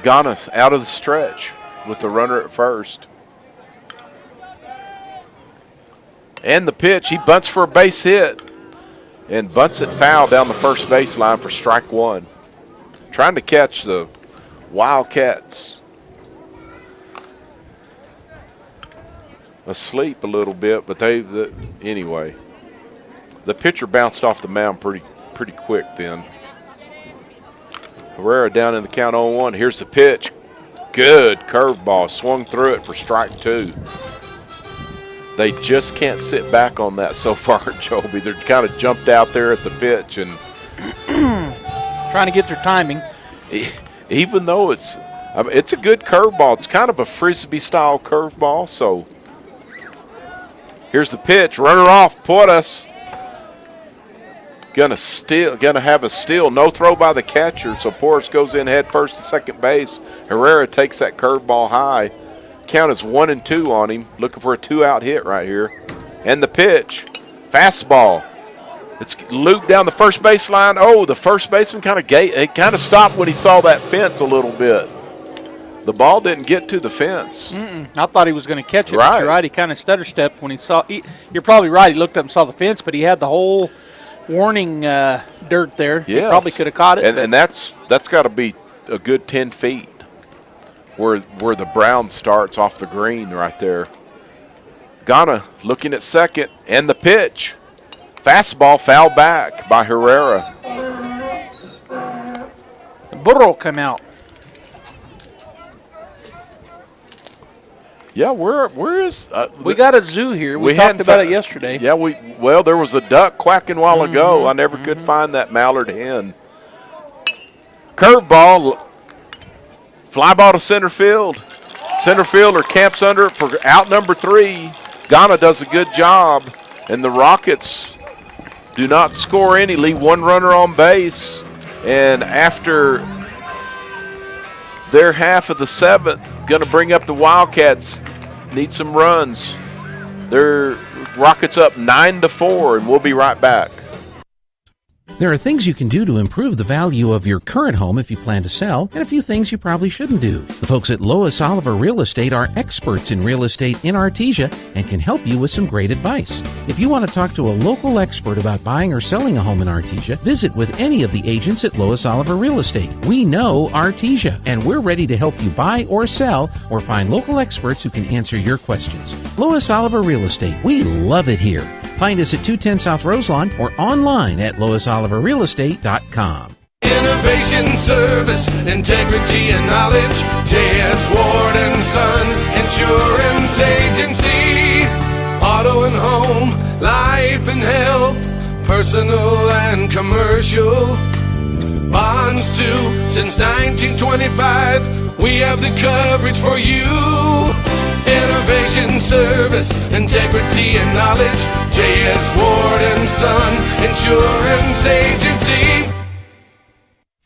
Ghana out of the stretch with the runner at first. And the pitch, he bunts for a base hit and bunts it foul down the first baseline for strike one. Trying to catch the Wildcats asleep a little bit, but anyway. The pitcher bounced off the mound pretty quick then. Herrera down in the count 0-1. Here's the pitch. Good curveball. Swung through it for strike two. They just can't sit back on that so far, Joby. They're kind of jumped out there at the pitch and trying to get their timing. Even though it's a good curveball. It's kind of a Frisbee-style curveball. So here's the pitch. Runner off. Porras. Gonna have a steal. No throw by the catcher. So Porras goes in head first to second base. Herrera takes that curveball high. Count is 1-2 on him. Looking for a 2-out hit right here. And the pitch. Fastball. It's looped down the first baseline. Oh, the first baseman kind of stopped when he saw that fence a little bit. The ball didn't get to the fence. I thought he was going to catch it. Right. But you're right. He kind of stutter stepped when he saw. You're probably right. He looked up and saw the fence, but he had the whole warning dirt there. Yes. He probably could have caught it. And that's got to be a good 10 feet where the brown starts off the green right there. Ghana looking at second, and the pitch. Fastball foul back by Herrera. The Burro come out. Yeah, where is we got a zoo here. We talked about it yesterday. Yeah, there was a duck quacking a while ago. I never could find that mallard hen. Curveball, fly ball to center field. Center fielder camps under it for out number 3. Ghana does a good job, and the Rockets do not score any. Leave one runner on base, and after their half of the 7th, going to bring up the Wildcats. Need some runs. Their Rockets up 9-4, and we'll be right back. There are things you can do to improve the value of your current home if you plan to sell, and a few things you probably shouldn't do. The folks at Lois Oliver Real Estate are experts in real estate in Artesia and can help you with some great advice. If you want to talk to a local expert about buying or selling a home in Artesia, visit with any of the agents at Lois Oliver Real Estate. We know Artesia, and we're ready to help you buy or sell or find local experts who can answer your questions. Lois Oliver Real Estate. We love it here. Find us at 210 South Roselawn or online at loisoliverrealestate.com. Innovation, service, integrity, and knowledge. J.S. Ward & Son Insurance Agency. Auto and home, life and health, personal and commercial. Bonds too, since 1925. We have the coverage for you. Innovation, service, integrity, and knowledge. J.S. Ward & Son Insurance Agency.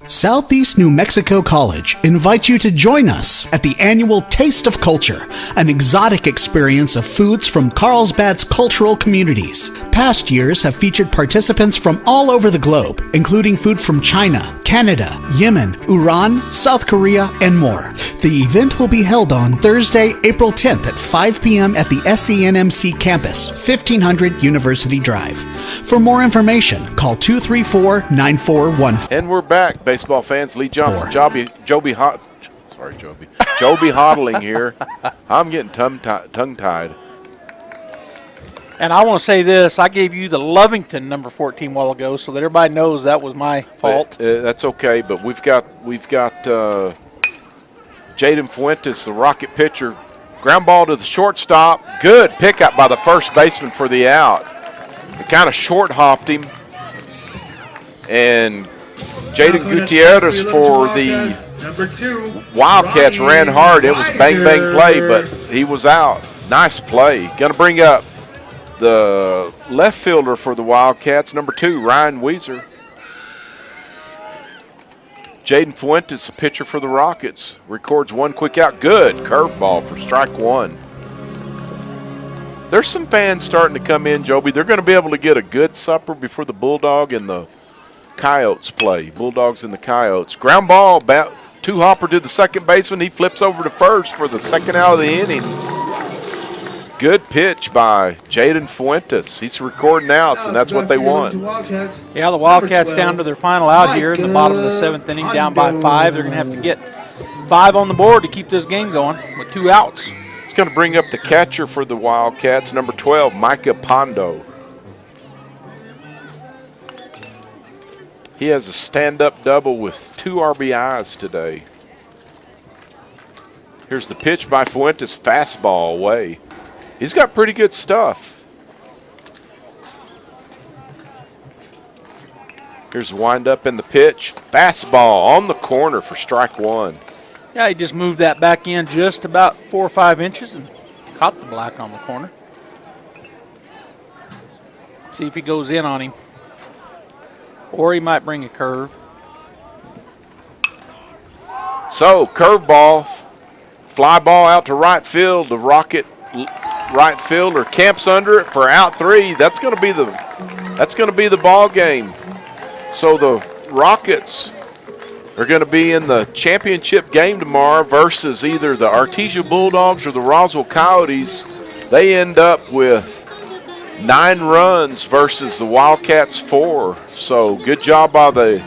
Southeast New Mexico College invites you to join us at the annual Taste of Culture, an exotic experience of foods from Carlsbad's cultural communities. Past years have featured participants from all over the globe, including food from China, Canada, Yemen, Iran, South Korea, and more. The event will be held on Thursday, April 10th at 5 p.m. at the SENMC campus, 1500 University Drive. For more information, call 234-9414. And we're back, baseball fans. Lee Johnson, Joby Hodling here. I'm getting tongue-tied. And I want to say this. I gave you the Lovington number 14 a while ago so that everybody knows that was my fault. That's okay, but we've got Jaden Fuentes, the Rocket pitcher. Ground ball to the shortstop. Good pickup by the first baseman for the out. It kind of short-hopped him. And Jaden Gutierrez for the Wildcats ran hard. It was bang-bang play, but he was out. Nice play. Going to bring up the left fielder for the Wildcats, number 2, Ryan Weiser. Jaden Fuentes, the pitcher for the Rockets, records one quick out. Good curveball for strike one. There's some fans starting to come in, Joby. They're going to be able to get a good supper before the Bulldog and the Coyotes play. Bulldogs and the Coyotes. Ground ball, two-hopper to the second baseman. He flips over to first for the second out of the inning. good pitch by Jaden Fuentes. He's recording outs, and that's what they want. Yeah, the Wildcats down to their final out here in the bottom of the 7th inning, down by 5. They're going to have to get 5 on the board to keep this game going with 2 outs. It's going to bring up the catcher for the Wildcats, number 12, Micah Pondo. He has a stand-up double with 2 RBIs today. Here's the pitch by Fuentes, fastball away. He's got pretty good stuff. Here's the windup in the pitch. Fastball on the corner for strike 1. Yeah, he just moved that back in just about 4 or 5 inches and caught the black on the corner. See if he goes in on him. Or he might bring a curve. So, curveball, fly ball out to right field. The Rocket right fielder camps under it for out 3. That's going to be the ball game. So the Rockets are going to be in the championship game tomorrow versus either the Artesia Bulldogs or the Roswell Coyotes. They end up with 9 runs versus the Wildcats 4. So good job by the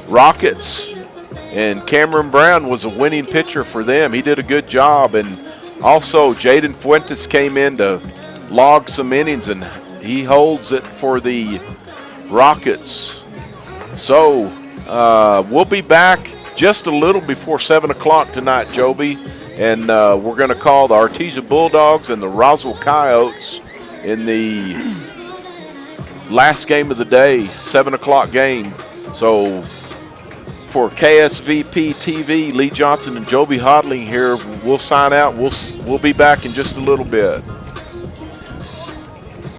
Rockets. And Cameron Brown was a winning pitcher for them. He did a good job. And also Jaden Fuentes came in to log some innings, and he holds it for the Rockets. So we'll be back just a little before 7 o'clock tonight, Joby. And we're going to call the Artesia Bulldogs and the Roswell Coyotes in the last game of the day, 7 o'clock game. So for KSVP TV, Lee Johnson and Joby Hodling here, we'll sign out. We'll be back in just a little bit.